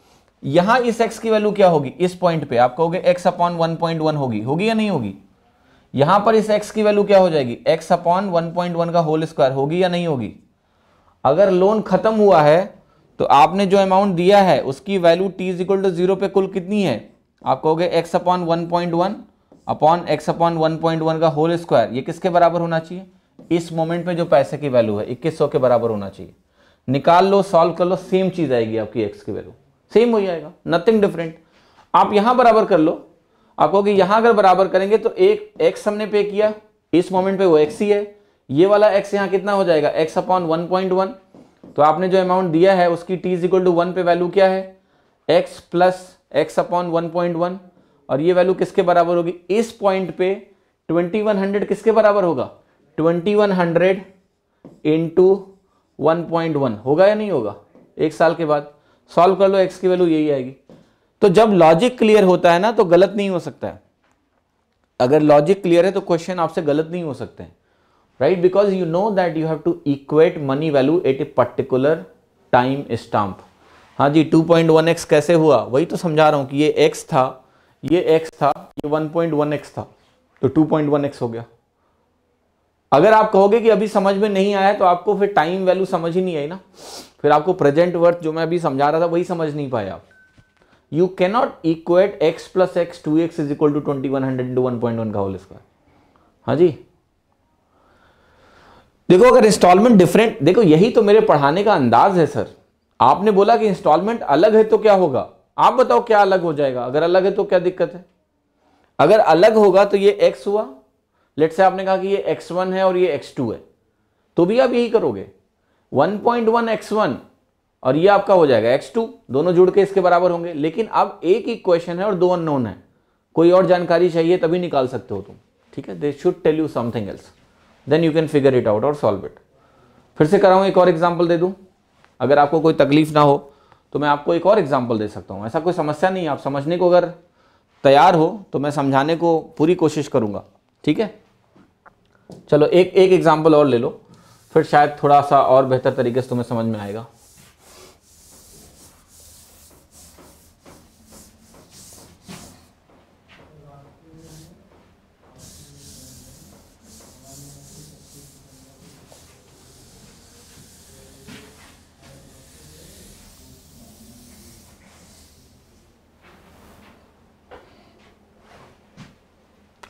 यहां इस x की वैल्यू क्या होगी? इस पॉइंट पे आप कहोगे x अपॉन 1.1 होगी, होगी या नहीं होगी? यहां पर इस x की वैल्यू क्या हो जाएगी, x अपॉन 1.1 का होल स्क्वायर होगी या नहीं होगी। अगर लोन खत्म हुआ है तो आपने जो अमाउंट दिया है उसकी value t is equal to 0 पे कुल कितनी है, आप कहोगे x upon 1.1 upon x upon 1.1 का होल स्क्वायर, ये किसके बराबर होना चाहिए, इस मोमेंट पे जो पैसे की वैल्यू है 2100 के बराबर होना चाहिए। निकाल लो, सॉल्व कर लो, सेम चीज आएगी आपकी x की वैल्यू, सेम हो जाएगा, नथिंग डिफरेंट। आप यहां बराबर कर लो, आप कहोगे यहां अगर बराबर करेंगे तो एक x हमने पे किया, इस मोमेंट पे वो x ही है, ये वाला x यहां कितना हो जाएगा x अपॉन 1.1, तो आपने जो अमाउंट दिया है उसकी t इज इक्वल टू 1 पे वैल्यू क्या है, x प्लस x अपॉन 1.1, और ये वैल्यू किसके बराबर होगी, इस पॉइंट पे 2100 किसके बराबर होगा, 2100 इंटू 1.1 होगा या नहीं होगा, एक साल के बाद। सॉल्व कर लो, x की वैल्यू यही आएगी। तो जब लॉजिक क्लियर होता है ना तो गलत नहीं हो सकता है, अगर लॉजिक क्लियर है तो क्वेश्चन आपसे गलत नहीं हो सकते हैं, right, because you know that you have to equate money value at a particular time stamp. हाँ जी, 2.1x कैसे हुआ, वही तो समझा रहा हूं कि ये x था, ये x था, ये 1.1x था, तो 2.1x हो गया। अगर आप कहोगे कि अभी समझ में नहीं आया तो आपको फिर टाइम वैल्यू समझ ही नहीं आई ना, फिर आपको प्रेजेंट वर्थ जो मैं अभी समझा रहा था वही समझ नहीं पाए आप। You cannot equate x plus x 2x is equal to 2100 into 1.1 का होल स्क्वायर। हाँ जी, देखो अगर इंस्टॉलमेंट डिफरेंट, देखो यही तो मेरे पढ़ाने का अंदाज है सर। आपने बोला कि इंस्टॉलमेंट अलग है तो क्या होगा, आप बताओ क्या अलग हो जाएगा, अगर अलग है तो क्या दिक्कत है। अगर अलग होगा तो ये x हुआ, लेट से आपने कहा कि ये x1 है और ये x2 है, तो भी आप यही करोगे, 1.1 x1 और ये आपका हो जाएगा x2, दोनों जुड़ के इसके बराबर होंगे। लेकिन अब एक ही क्वेश्चन है और दो अननोन है, कोई और जानकारी चाहिए तभी निकाल सकते हो तुम, ठीक है। They should tell you something else, then you can figure it out और सॉल्व इट। फिर से कराऊं, एक और एग्जाम्पल दे दूं, अगर आपको कोई तकलीफ ना हो तो मैं आपको एक और एग्जाम्पल दे सकता हूं, ऐसा कोई समस्या नहीं है। आप समझने को अगर तैयार हो तो मैं समझाने को पूरी कोशिश करूंगा, ठीक है। चलो एक एग्जाम्पल और ले लो, फिर शायद थोड़ा सा और बेहतर तरीके से तुम्हें समझ में आएगा।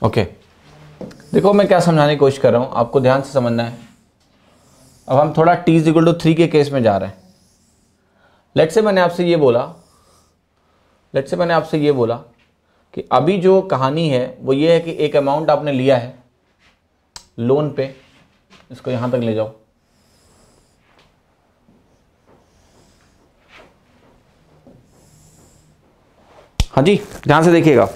ओके, देखो मैं क्या समझाने की कोशिश कर रहा हूं, आपको ध्यान से समझना है। अब हम थोड़ा t इज इक्वल टू 3 के केस में जा रहे हैं। लेट्स से मैंने आपसे ये बोला कि अभी जो कहानी है वो ये है कि एक अमाउंट आपने लिया है लोन पे, इसको यहां तक ले जाओ, हाँ जी ध्यान से देखिएगा।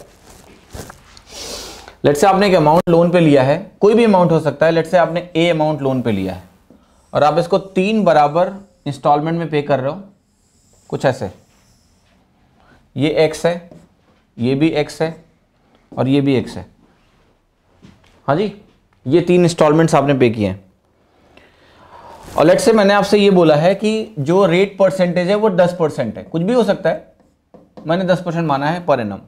लेट्स से आपने एक अमाउंट लोन पे लिया है, कोई भी अमाउंट हो सकता है, लेट्स से आपने ए अमाउंट लोन पे लिया है और आप इसको 3 बराबर इंस्टॉलमेंट में पे कर रहे हो, कुछ ऐसे। ये x है, ये भी x है और ये भी x है, हाँ जी, ये 3 इंस्टॉलमेंट्स आपने पे किए हैं। और लेट्स से मैंने आपसे ये बोला है कि जो रेट परसेंटेज है वो 10% है, कुछ भी हो सकता है, मैंने 10% माना है पर एनम।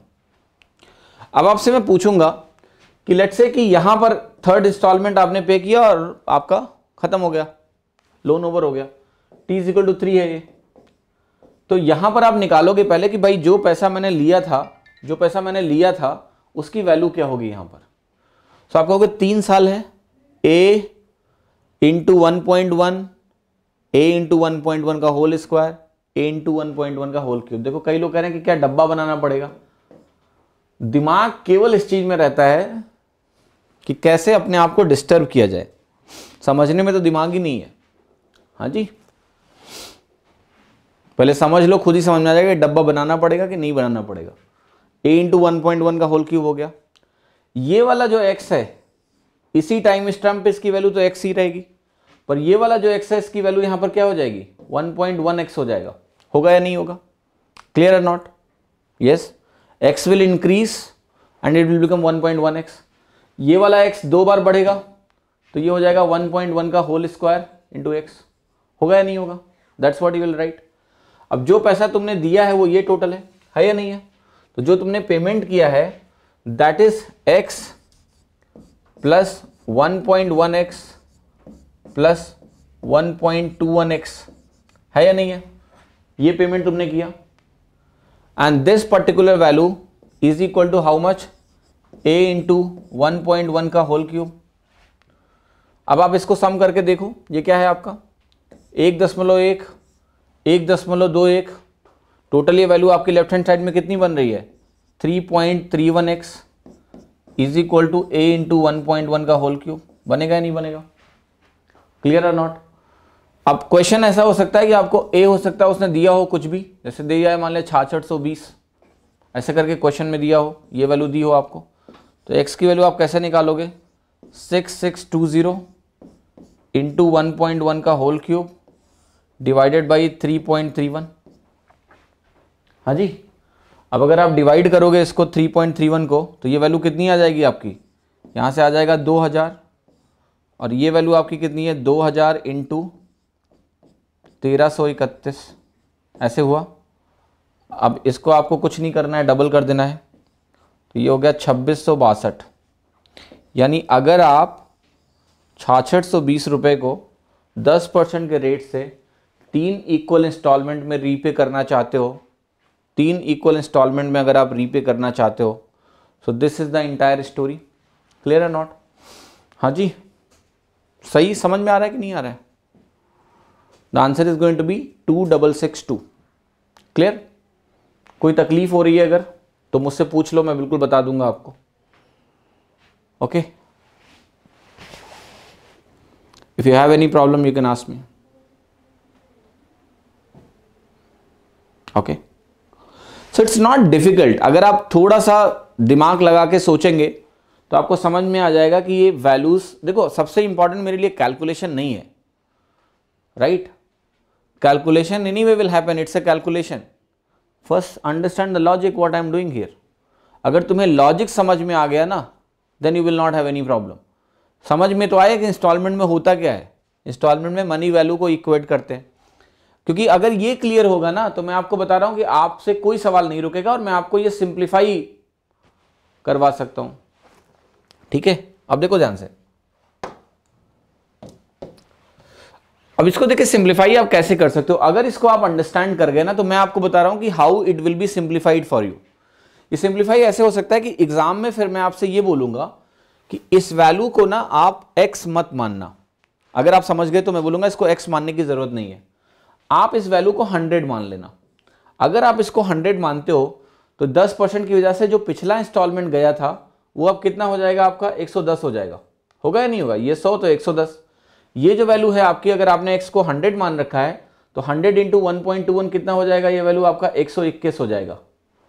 अब आपसे मैं पूछूंगा कि लेट्स से कि यहां पर 3rd इंस्टॉलमेंट आपने पे किया और आपका खत्म हो गया, लोन ओवर हो गया, t इज इक्वल टू 3 है ये, तो यहां पर आप निकालोगे पहले कि भाई जो पैसा मैंने लिया था उसकी वैल्यू क्या होगी यहां पर। तो आप कहोगे 3 साल है, a इंटू 1.1, a इंटू 1.1 का होल स्क्वायर, a इंटू 1.1 का होल क्यूब। देखो कई लोग कह रहे हैं कि क्या डब्बा बनाना पड़ेगा, दिमाग केवल इस चीज में रहता है कि कैसे अपने आप को डिस्टर्ब किया जाए, समझने में तो दिमाग ही नहीं है। हाँ जी, पहले समझ लो, खुद ही समझ में आ जाएगा डब्बा बनाना पड़ेगा कि नहीं बनाना पड़ेगा। a इंटू 1.1 का होल क्यूब हो गया, ये वाला जो x है इसी टाइम स्टैम्प पे इसकी वैल्यू तो x ही रहेगी, पर ये वाला जो x है इसकी वैल्यू यहां पर क्या हो जाएगी, 1.1x हो जाएगा। होगा या नहीं होगा, क्लियर और not? Yes, x will increase and it will become 1.1x। ये वाला x 2 बार बढ़ेगा तो ये हो जाएगा 1.1 का होल स्क्वायर इंटू x। होगा या नहीं होगा? That's what you will write. अब जो पैसा तुमने दिया है वो ये टोटल है या नहीं है? तो जो तुमने पेमेंट किया है that is x plus 1.1x plus 1.21x है या नहीं है? ये पेमेंट तुमने किया and this particular value is equal to how much? a into 1.1 का होल क्यूब। अब आप इसको सम करके देखो, ये क्या है आपका 1.1 1.21, टोटल ये वैल्यू आपकी लेफ्ट हैंड साइड में कितनी बन रही है? 3.31x is equal to a into 1.1 का होल क्यूब। बनेगा या नहीं बनेगा? क्लियर और नॉट? अब क्वेश्चन ऐसा हो सकता है कि आपको a हो सकता है उसने दिया हो कुछ भी, जैसे दिया है मान लिया 6620, ऐसे करके क्वेश्चन में दिया हो, ये वैल्यू दी हो आपको, तो x की वैल्यू आप कैसे निकालोगे? 6620 इंटू 1.1 का होल क्यूब डिवाइडेड बाई 3.31। हाँ जी, अब अगर आप डिवाइड करोगे इसको 3.31 को तो ये वैल्यू कितनी आ जाएगी आपकी? यहाँ से आ जाएगा 2000 और ये वैल्यू आपकी कितनी है? 2000 इंटू 1331, ऐसे हुआ। अब इसको आपको कुछ नहीं करना है, डबल कर देना है, तो ये हो गया 2662। यानी अगर आप 6620 रुपये को 10% के रेट से 3 इक्वल इंस्टॉलमेंट में रीपे करना चाहते हो, 3 इक्वल इंस्टॉलमेंट में अगर आप रीपे करना चाहते हो, so this is the entire story. Clear है नॉट? हाँ जी, सही समझ में आ रहा है कि नहीं आ रहा है? The answer is going to be 2662। Clear? कोई तकलीफ हो रही है अगर तो मुझसे पूछ लो, मैं बिल्कुल बता दूंगा आपको। Okay, if you have any problem you can ask me. Okay, so it's not difficult. अगर आप थोड़ा सा दिमाग लगा के सोचेंगे तो आपको समझ में आ जाएगा कि ये वैल्यूज, देखो सबसे इंपॉर्टेंट मेरे लिए कैलकुलेशन नहीं है, right? Calculation anyway will happen, it's a calculation. First understand the logic what I am doing here. अगर तुम्हें लॉजिक समझ में आ गया ना, then you will not have any problem. समझ में तो आया कि इंस्टॉलमेंट में होता क्या है? इंस्टॉलमेंट में मनी वैल्यू को इक्वेट करते हैं। क्योंकि अगर ये क्लियर होगा ना तो मैं आपको बता रहा हूं कि आपसे कोई सवाल नहीं रुकेगा और मैं आपको ये सिंप्लीफाई करवा सकता हूं। ठीक है, अब देखो ध्यान से, अब इसको देखिए सिंप्लीफाई आप कैसे कर सकते हो। अगर इसको आप अंडरस्टैंड कर गए ना तो मैं आपको बता रहा हूं कि how it will be simplified for you. ये सिंप्लीफाई ऐसे हो सकता है कि एग्जाम में फिर मैं आपसे ये बोलूंगा कि इस वैल्यू को ना आप x मत मानना। अगर आप समझ गए तो मैं बोलूंगा इसको x मानने की जरूरत नहीं है, आप इस वैल्यू को 100 मान लेना। अगर आप इसको 100 मानते हो तो 10% की वजह से जो पिछला इंस्टॉलमेंट गया था वो अब कितना हो जाएगा आपका? 110 हो जाएगा। होगा या नहीं होगा? ये 100 तो 110। ये जो वैल्यू है आपकी, अगर आपने x को 100 मान रखा है तो 100 इंटू 1.21 कितना हो जाएगा? ये वैल्यू आपका 121 हो जाएगा।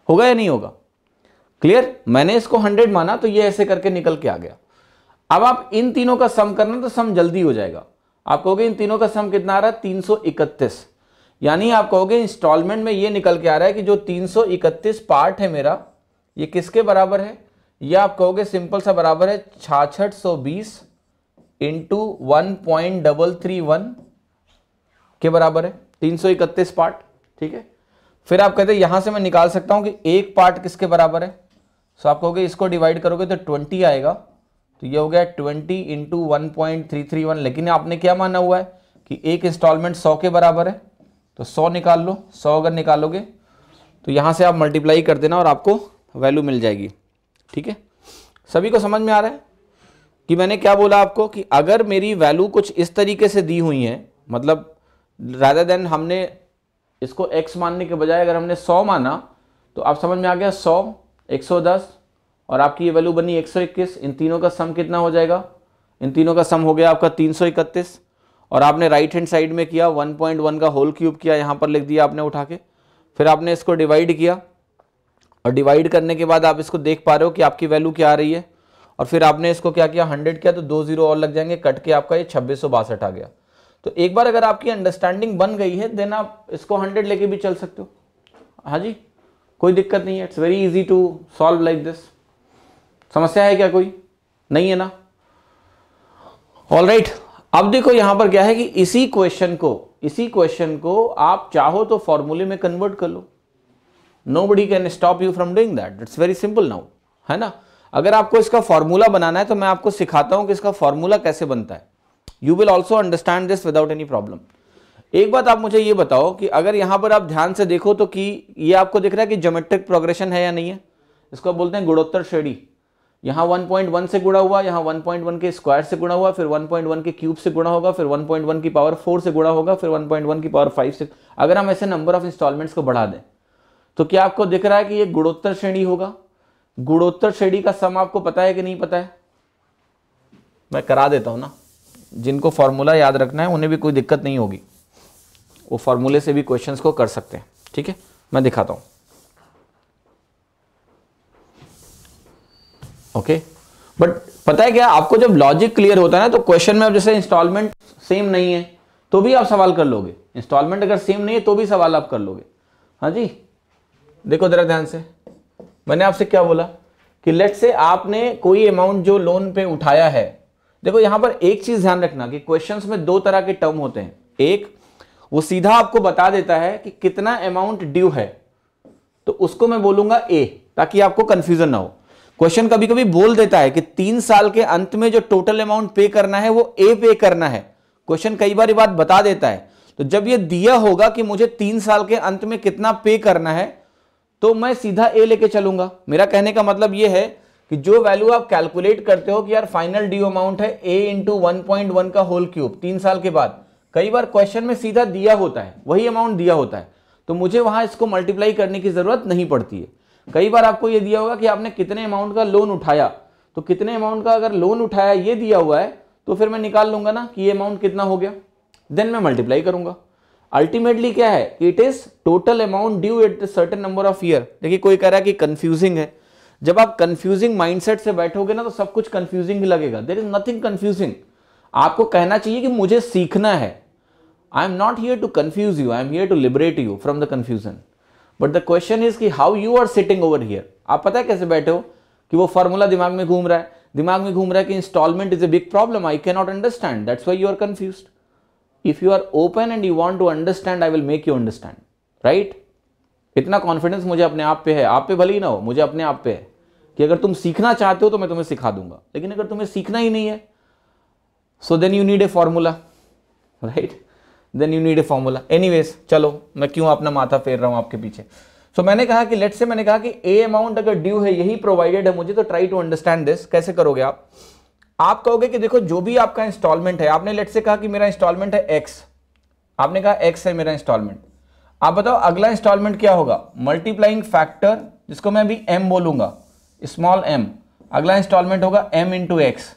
होगा या नहीं होगा? क्लियर? मैंने इसको 100 माना तो ये ऐसे करके निकल के आ गया। अब आप इन तीनों का सम करना तो सम जल्दी हो जाएगा। आप कहोगे इन तीनों का सम कितना आ रहा है? 331। यानी आप कहोगे इंस्टॉलमेंट में ये निकल के आ रहा है कि जो 331 पार्ट है मेरा, ये किसके बराबर है? ये आप कहोगे सिंपल सा बराबर है 6620 इंटू 1.331 के बराबर है 331 पार्ट। ठीक है, फिर आप कहते हैं यहां से मैं निकाल सकता हूं कि एक पार्ट किसके बराबर है। सो आप कहोगे इसको डिवाइड करोगे तो 20 आएगा, तो ये हो गया 20 इंटू 1.331। लेकिन आपने क्या माना हुआ है कि एक इंस्टॉलमेंट 100 के बराबर है, तो 100 निकाल लो। 100 अगर निकालोगे तो यहां से आप मल्टीप्लाई कर देना और आपको वैल्यू मिल जाएगी। ठीक है, सभी को समझ में आ रहा है कि मैंने क्या बोला आपको कि अगर मेरी वैल्यू कुछ इस तरीके से दी हुई है, मतलब रादर देन हमने इसको x मानने के बजाय अगर हमने 100 माना तो आप समझ में आ गया 100 110 और आपकी ये वैल्यू बनी 121। इन तीनों का सम कितना हो जाएगा? इन तीनों का सम हो गया आपका 331 और आपने राइट हैंड साइड में किया 1.1 का होल क्यूब किया, यहाँ पर लिख दिया आपने उठा के, फिर आपने इसको डिवाइड किया और डिवाइड करने के बाद आप इसको देख पा रहे हो कि आपकी वैल्यू क्या आ रही है। और फिर आपने इसको क्या किया? 100 किया तो 2 0 और लग जाएंगे, कट के आपका ये 2662 आ गया। तो एक बार अगर आपकी अंडरस्टैंडिंग बन गई है देन आप इसको 100 लेके भी चल सकते हो। हाँ जी, कोई दिक्कत नहीं है। It's very easy to solve like this. समस्या है क्या? कोई नहीं है ना? ऑलराइट, अब देखो यहां पर क्या है कि इसी क्वेश्चन को आप चाहो तो फॉर्मूले में कन्वर्ट कर लो। Nobody can stop you from doing that. It's very simple now, है ना? अगर आपको इसका फॉर्मूला बनाना है तो मैं आपको सिखाता हूं कि इसका फॉर्मूला कैसे बनता है। You will also understand this without any problem. एक बात आप मुझे ये बताओ कि अगर यहां पर आप ध्यान से देखो तो कि ये आपको दिख रहा है कि ज्योमेट्रिक प्रोग्रेशन है या नहीं है। इसको बोलते हैं गुणोत्तर श्रेणी। यहाँ 1.1 से गुणा हुआ, यहाँ 1.1 के स्क्वायर से गुणा हुआ, फिर 1.1 के क्यूब से गुणा होगा, फिर 1.1 की पावर 4 से गुणा होगा, फिर 1.1 की पावर 5 से। अगर हम ऐसे नंबर ऑफ इंस्टॉलमेंट्स को बढ़ा दें तो क्या आपको दिख रहा है कि ये गुणोत्तर श्रेणी होगा। गुणोत्तर श्रेणी का सम आपको पता है कि नहीं पता है? मैं करा देता हूं ना, जिनको फॉर्मूला याद रखना है उन्हें भी कोई दिक्कत नहीं होगी, वो फॉर्मूले से भी क्वेश्चंस को कर सकते हैं। ठीक है, मैं दिखाता हूं। ओके, बट पता है क्या, आपको जब लॉजिक क्लियर होता है ना तो क्वेश्चन में अब जैसे इंस्टॉलमेंट सेम नहीं है तो भी आप सवाल कर लोगे, इंस्टॉलमेंट अगर सेम नहीं है तो भी सवाल आप कर लोगे। हाँ जी, देखो जरा ध्यान से, मैंने आपसे क्या बोला कि लेट से आपने कोई अमाउंट जो लोन पे उठाया है। देखो यहां पर एक चीज ध्यान रखना कि क्वेश्चंस में दो तरह के टर्म होते हैं। एक, वो सीधा आपको बता देता है कि कितना अमाउंट ड्यू है, तो उसको मैं बोलूंगा ए, ताकि आपको कंफ्यूजन ना हो। क्वेश्चन कभी कभी बोल देता है कि 3 साल के अंत में जो टोटल अमाउंट पे करना है वो ए पे करना है। क्वेश्चन कई बार ये बात बता देता है, तो जब ये दिया होगा कि मुझे 3 साल के अंत में कितना पे करना है तो मैं सीधा ए लेके चलूंगा। मेरा कहने का मतलब ये है कि जो वैल्यू आप कैलकुलेट करते हो कि यार फाइनल ड्यू अमाउंट है ए इंटू 1.1 का होल क्यूब 3 साल के बाद, कई बार क्वेश्चन में सीधा दिया होता है, वही अमाउंट दिया होता है, तो मुझे वहां इसको मल्टीप्लाई करने की जरूरत नहीं पड़ती है। कई बार आपको ये दिया होगा कि आपने कितने अमाउंट का लोन उठाया, तो कितने अमाउंट का अगर लोन उठाया ये दिया हुआ है तो फिर मैं निकाल लूंगा ना कि ये अमाउंट कितना हो गया, देन मैं मल्टीप्लाई करूंगा। अल्टीमेटली क्या है, it is total amount due at certain number of year. देखिए कोई कह रहा है कि कंफ्यूजिंग है। जब आप कंफ्यूजिंग माइंडसेट से बैठोगे ना तो सब कुछ कंफ्यूजिंग ही लगेगा। There is nothing confusing. आपको कहना चाहिए कि मुझे सीखना है। I am not here to confuse you, I am here to liberate you from the confusion. But the question is कि how you are sitting over here. आप पता है कैसे बैठे हो कि वो फॉर्मूला दिमाग में घूम रहा है, दिमाग में घूम रहा है कि instalment is a big problem, I can not understand, that's why you are confused. If you are open and you want to understand, I will make you understand, right? इतना कॉन्फिडेंस मुझे अपने आप पे है, आप पे भले ही ना हो, मुझे अपने आप पे है कि अगर तुम सीखना चाहते हो तो मैं तुम्हें सिखा दूंगा। लेकिन अगर तुम्हें सीखना ही नहीं है, so then you need a formula, right? Then you need a formula. Anyways, चलो मैं क्यों अपना माथा फेर रहा हूं आपके पीछे। So मैंने कहा कि लेट्स से मैंने कहा कि ए अमाउंट अगर ड्यू है, यही प्रोवाइडेड है मुझे, तो ट्राई टू अंडरस्टैंड दिस। कैसे करोगे आप कहोगे कि देखो जो भी आपका इंस्टॉलमेंट है, आपने लेट से कहा कि मेरा इंस्टॉलमेंट है एक्स, आपने कहा एक्स है मेरा इंस्टॉलमेंट। आप बताओ अगला इंस्टॉलमेंट क्या होगा, मल्टीप्लाइंग फैक्टर, जिसको मैं अभी एम बोलूंगा, स्मॉल एम। अगला इंस्टॉलमेंट होगा एम इंटू एक्स।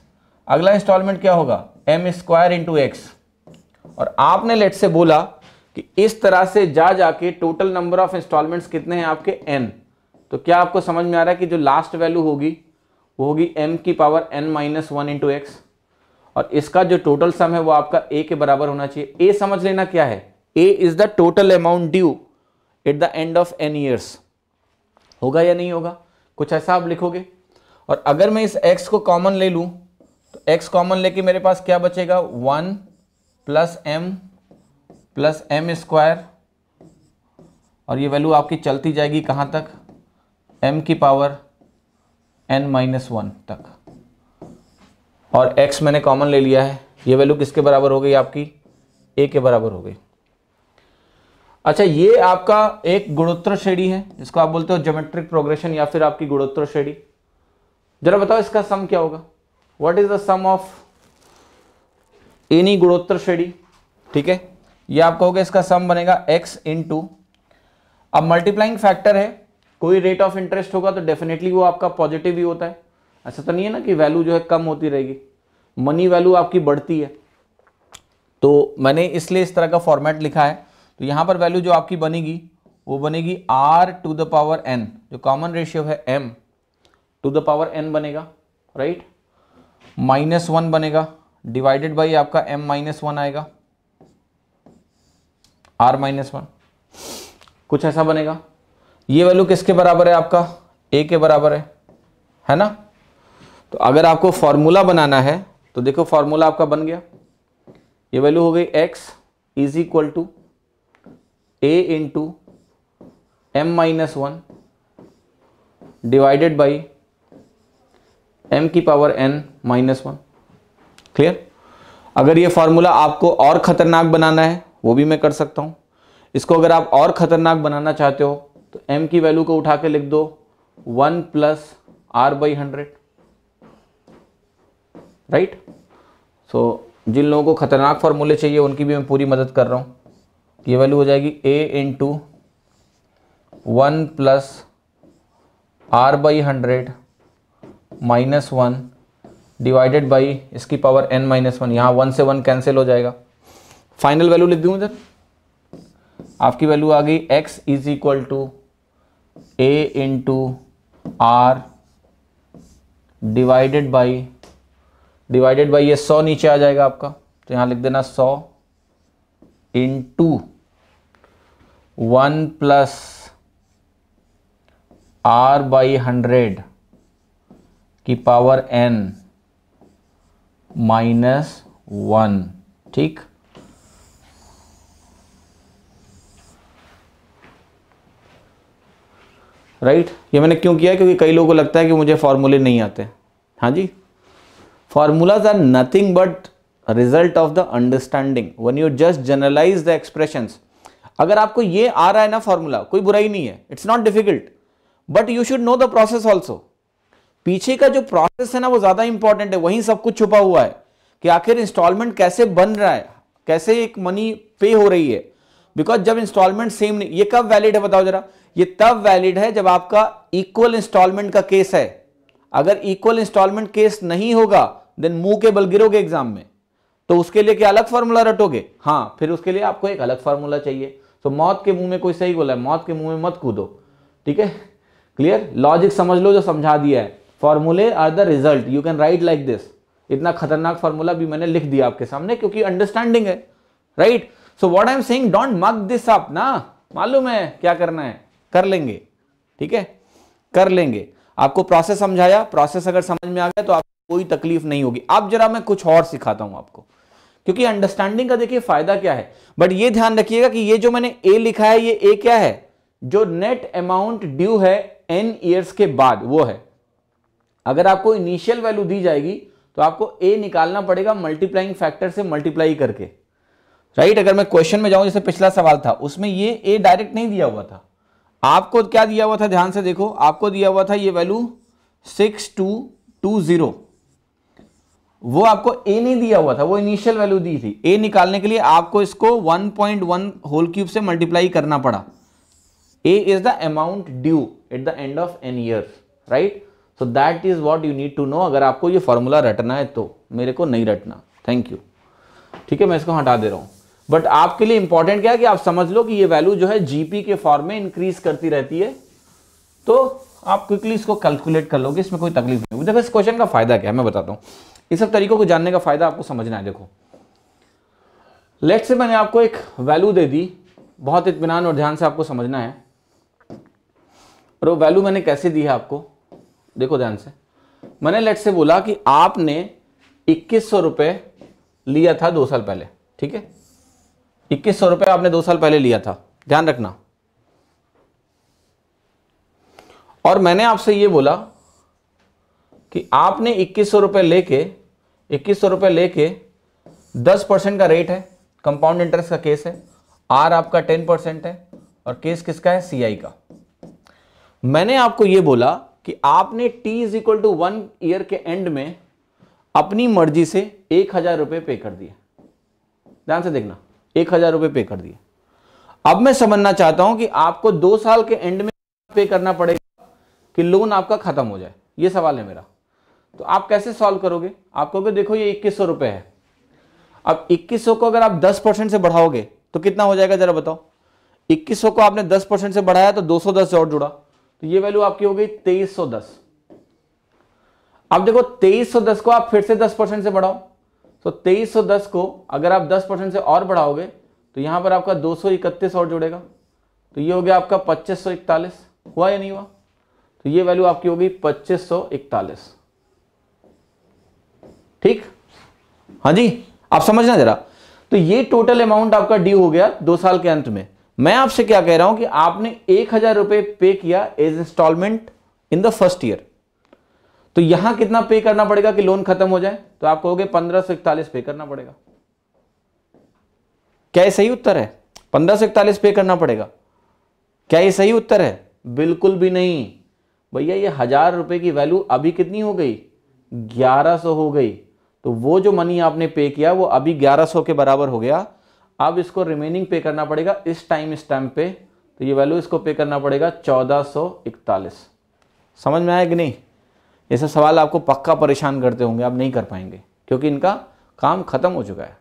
अगला इंस्टॉलमेंट क्या होगा, एम स्क्वायर इंटू एक्स। और आपने लेट से बोला कि इस तरह से जा जाके टोटल नंबर ऑफ इंस्टॉलमेंट्स कितने हैं आपके, एन। तो क्या आपको समझ में आ रहा है कि जो लास्ट वैल्यू होगी वो होगी m की power n minus 1 into x, और इसका जो टोटल सम है वो आपका a के बराबर होना चाहिए। a समझ लेना क्या है, a is the total amount due at the end of n years. होगा या नहीं होगा, कुछ ऐसा आप लिखोगे। और अगर मैं इस x को कॉमन ले लूं तो x कॉमन लेके मेरे पास क्या बचेगा, 1 प्लस m स्क्वायर, और ये वैल्यू आपकी चलती जाएगी कहां तक, m की पावर n माइनस 1 तक। और x मैंने कॉमन ले लिया है, ये वैल्यू किसके बराबर हो गई आपकी, a के बराबर हो गई। अच्छा, ये आपका एक गुणोत्तर श्रेणी है, जिसको आप बोलते हो ज्योमेट्रिक प्रोग्रेशन या फिर आपकी गुणोत्तर श्रेणी। जरा बताओ इसका सम क्या होगा, what is the sum of any गुणोत्तर श्रेणी। ठीक है, ये आप कहोगे इसका सम बनेगा x इंटू, अब मल्टीप्लाइंग फैक्टर है, कोई रेट ऑफ इंटरेस्ट होगा तो डेफिनेटली वो आपका पॉजिटिव ही होता है। ऐसा तो नहीं है ना कि वैल्यू जो है कम होती रहेगी, मनी वैल्यू आपकी बढ़ती है। तो मैंने इसलिए इस तरह का फॉर्मेट लिखा है। तो यहाँ पर वैल्यू जो आपकी बनेगी वो बनेगी r to the power n, जो कॉमन रेशियो है m to the power n बनेगा, राइट, माइनस 1 बनेगा, डिवाइडेड बाई आपका m माइनस 1 आएगा, r माइनस 1, कुछ ऐसा बनेगा। ये वैल्यू किसके बराबर है आपका, a के बराबर है ना। तो अगर आपको फॉर्मूला बनाना है तो देखो फॉर्मूला आपका बन गया, ये वैल्यू हो गई x is equal to a into m minus 1 divided by m की पावर n माइनस 1। क्लियर? अगर ये फॉर्मूला आपको और खतरनाक बनाना है वो भी मैं कर सकता हूं। इसको अगर आप और खतरनाक बनाना चाहते हो तो m की वैल्यू को उठा के लिख दो 1 प्लस r/100, राइट? सो जिन लोगों को खतरनाक फॉर्मूले चाहिए उनकी भी मैं पूरी मदद कर रहा हूं। ये वैल्यू हो जाएगी a into 1 plus r/100 minus 1 divided by इसकी पावर n माइनस 1। यहाँ 1 से 1 कैंसिल हो जाएगा। फाइनल वैल्यू लिख दूँ इधर, आपकी वैल्यू आ गई x is equal to a into r divided by ये 100 नीचे आ जाएगा आपका, तो यहाँ लिख देना 100 इंटू 1 प्लस r/100 की पावर n माइनस 1। ठीक, राइट? ये मैंने क्यों किया? क्योंकि कई लोगों को लगता है कि मुझे फॉर्मूले नहीं आते। हाँ जी, formulas are nothing but result of the understanding when you just generalise the expressions. अगर आपको ये आ रहा है ना फॉर्मूला, कोई बुराई नहीं है, it's not difficult, but you should know the process also. पीछे का जो प्रोसेस है ना वो ज्यादा इंपॉर्टेंट है, वहीं सब कुछ छुपा हुआ है कि आखिर इंस्टॉलमेंट कैसे बन रहा है, कैसे एक मनी पे हो रही है। बिकॉज जब इंस्टॉलमेंट सेम नहीं, ये कब वैलिड है बताओ जरा? ये तब वैलिड है जब आपका इक्वल इंस्टॉलमेंट का केस है। अगर इक्वल इंस्टॉलमेंट केस नहीं होगा देन मुंह के बल गिरोगे एग्जाम में, तो उसके लिए क्या अलग फॉर्मूला रटोगे? हाँ, फिर उसके लिए आपको एक अलग फॉर्मूला चाहिए। तो मौत के मुंह में कोई सही बोला है, मौत के मुंह में मत कूदो। ठीक है, क्लियर? लॉजिक समझ लो जो समझा दिया है। फॉर्मूले are the result, you can write like this. इतना खतरनाक फॉर्मूला भी मैंने लिख दिया आपके सामने क्योंकि अंडरस्टैंडिंग है, right? So what I am saying, don't mug this up ना। मालूम है क्या करना है, कर लेंगे। ठीक है, कर लेंगे। आपको प्रोसेस समझाया, प्रोसेस अगर समझ में आ गया तो आपको कोई तकलीफ नहीं होगी। अब जरा मैं कुछ और सिखाता हूं आपको, क्योंकि अंडरस्टैंडिंग का देखिए फायदा क्या है। बट ये ध्यान रखिएगा कि ये जो मैंने ए लिखा है, ये ए क्या है? जो नेट अमाउंट ड्यू है n ईयर्स के बाद वो है। अगर आपको इनिशियल वैल्यू दी जाएगी तो आपको ए निकालना पड़ेगा मल्टीप्लाइंग फैक्टर से मल्टीप्लाई करके, राइट? अगर मैं क्वेश्चन में जाऊं, जैसे पिछला सवाल था उसमें ये ए डायरेक्ट नहीं दिया हुआ था। आपको क्या दिया हुआ था, ध्यान से देखो, आपको दिया हुआ था ये वैल्यू 6220, वो आपको ए नहीं दिया हुआ था, वो इनिशियल वैल्यू दी थी। ए निकालने के लिए आपको इसको 1.1 होल क्यूब से मल्टीप्लाई करना पड़ा। A is the amount due at the end of n years, right? So that is what you need to know अगर आपको ये फॉर्मूला रटना है तो। मेरे को नहीं रटना, थैंक यू। ठीक है, मैं इसको हटा दे रहा हूं। बट आपके लिए इंपॉर्टेंट क्या है कि आप समझ लो कि ये वैल्यू जो है जीपी के फॉर्म में इंक्रीज करती रहती है, तो आप क्विकली इसको कैलकुलेट कर लोगे, इसमें कोई तकलीफ नहीं होगी। देखो इस क्वेश्चन का फायदा क्या है मैं बताता हूं। इस सब तरीकों को जानने का फायदा आपको समझना है। देखो लेट्स से मैंने आपको एक वैल्यू दे दी, बहुत इत्मीनान और ध्यान से आपको समझना है। और वो वैल्यू मैंने कैसे दी है आपको, देखो ध्यान से। मैंने लेट्स से बोला कि आपने 2100 रुपये लिया था 2 साल पहले, ठीक है? 2100 रुपये आपने 2 साल पहले लिया था, ध्यान रखना। और मैंने आपसे ये बोला कि आपने 2100 रुपये लेके 10% का रेट है, कंपाउंड इंटरेस्ट का केस है, आर आपका 10% है और केस किसका है? सीआई का। मैंने आपको ये बोला कि आपने t is equal to 1 year के एंड में अपनी मर्जी से 1000 रुपये पे कर दिए। ध्यान से देखना, 1000 रुपये पे कर दिए। अब मैं समझना चाहता हूं कि आपको 2 साल के एंड में पे करना पड़ेगा कि लोन आपका खत्म हो जाए, ये सवाल है मेरा। तो आप कैसे सॉल्व करोगे? आप कहोगे देखो ये 2100 रुपये है, अब 2100 को अगर आप 10% से बढ़ाओगे तो कितना हो जाएगा जरा बताओ? 2100 को आपने 10% से बढ़ाया तो 210 से और जुड़ा, तो ये वैल्यू आपकी हो गई 2310। अब देखो 2310 को आप फिर से 10% से बढ़ाओ, तो 2310 को अगर आप 10% से और बढ़ाओगे तो यहां पर आपका 231 और जुड़ेगा, तो ये हो गया आपका 2541। हुआ या नहीं हुआ? तो ये वैल्यू आपकी होगी 2541। ठीक, हाँ जी, आप समझना जरा। तो ये टोटल अमाउंट आपका ड्यू हो गया 2 साल के अंत में। मैं आपसे क्या कह रहा हूं कि आपने 1000 रुपये पे किया as instalment in the first year. तो यहां कितना पे करना पड़ेगा कि लोन खत्म हो जाए? तो आप कहोगे 1541 पे करना पड़ेगा। क्या ये सही उत्तर है? 1541 पे करना पड़ेगा। क्या ये सही उत्तर है? बिल्कुल भी नहीं भैया, ये 1000 रुपए की वैल्यू अभी कितनी हो गई? 1100 हो गई। तो वो जो मनी आपने पे किया वो अभी 1100 के बराबर हो गया। अब इसको रिमेनिंग पे करना पड़ेगा इस टाइम स्टैम्प पे, तो ये वैल्यू इसको पे करना पड़ेगा 1441। समझ में आया कि नहीं? ऐसे सवाल आपको पक्का परेशान करते होंगे, आप नहीं कर पाएंगे क्योंकि इनका काम खत्म हो चुका है।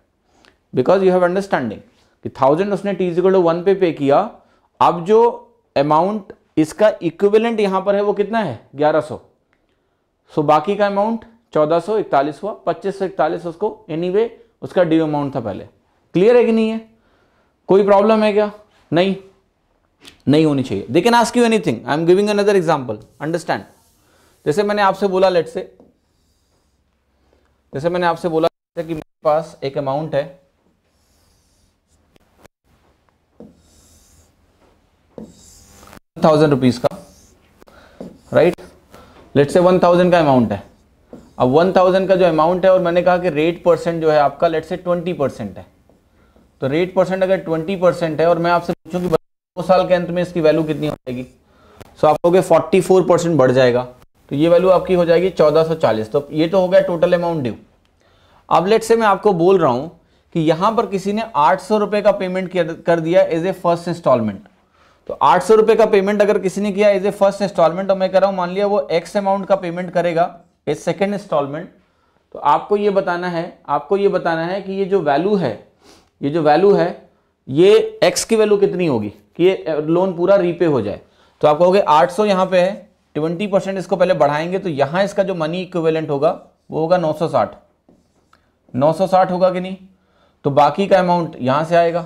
बिकॉज यू हैव अंडरस्टैंडिंग कि 1000 उसने t=1 पे किया। अब जो अमाउंट इसका इक्विवेलेंट यहां पर है वो कितना है? 1100। सो बाकी का अमाउंट 1441 हुआ। 2541 उसको एनीवे उसका ड्यू अमाउंट था पहले। क्लियर है कि नहीं है? कोई प्रॉब्लम है क्या? नहीं, नहीं होनी चाहिए। They can ask you anything. I am giving another example, understand. जैसे मैंने आपसे बोला, लेट्स से, जैसे मैंने आपसे बोला कि मेरे पास एक अमाउंट है 1000 रुपीज का, राइट। लेट्स से 1000 का अमाउंट है। अब 1000 का जो अमाउंट है और मैंने कहा कि रेट परसेंट जो है आपका लेट्स से 20% है। तो रेट परसेंट अगर 20% है और मैं आपसे पूछूं कि 2 साल के अंत में इसकी वैल्यू कितनी हो जाएगी, सो आप कहोगे 44% बढ़ जाएगा। तो ये वैल्यू आपकी हो जाएगी 1440। तो ये तो हो गया टोटल अमाउंट ड्यू। अब लेट्स से मैं आपको बोल रहा हूं कि यहां पर किसी ने 800 रुपए का पेमेंट कर दिया एज ए फर्स्ट इंस्टॉलमेंट। तो 800 रुपए का पेमेंट अगर किसी ने किया एज ए फर्स्ट इंस्टॉलमेंट, तो मैं कह रहा हूं मान लिया वो एक्स अमाउंट का पेमेंट करेगा एज सेकेंड इंस्टॉलमेंट। तो आपको ये बताना है कि ये जो वैल्यू है ये एक्स की वैल्यू कितनी होगी कि ये लोन पूरा रीपे हो जाए। तो आप कहोगे 800 यहां पे है, 20% इसको पहले बढ़ाएंगे तो यहां इसका जो मनी इक्विवेलेंट होगा वो होगा 960। 960 होगा कि नहीं? तो बाकी का अमाउंट यहां से आएगा।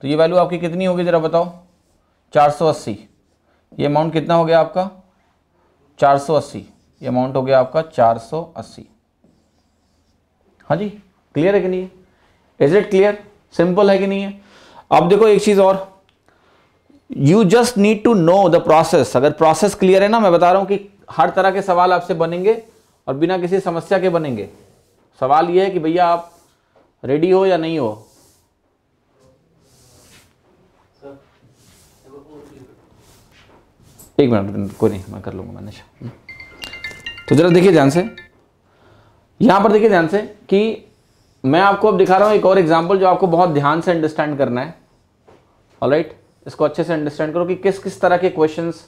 तो ये वैल्यू आपकी कितनी होगी जरा बताओ? 480। ये अमाउंट कितना हो गया आपका? 480। ये अमाउंट हो गया आपका 480। हाँ जी, क्लियर है कि नहीं है? Is it clear? सिंपल है कि नहीं है? अब देखो एक चीज और, you just need to know the process. अगर प्रोसेस क्लियर है ना, मैं बता रहा हूं कि हर तरह के सवाल आपसे बनेंगे और बिना किसी समस्या के बनेंगे। सवाल यह है कि भैया आप रेडी हो या नहीं हो। एक मिनट, कोई नहीं, मैं कर लूंगा मैनेज। तो जरा देखिए ध्यान से, यहां पर देखिए ध्यान से कि मैं आपको अब दिखा रहा हूं एक और एग्जांपल जो आपको बहुत ध्यान से अंडरस्टैंड करना है। ऑलराइट, इसको अच्छे से अंडरस्टैंड करो कि किस किस तरह के क्वेश्चंस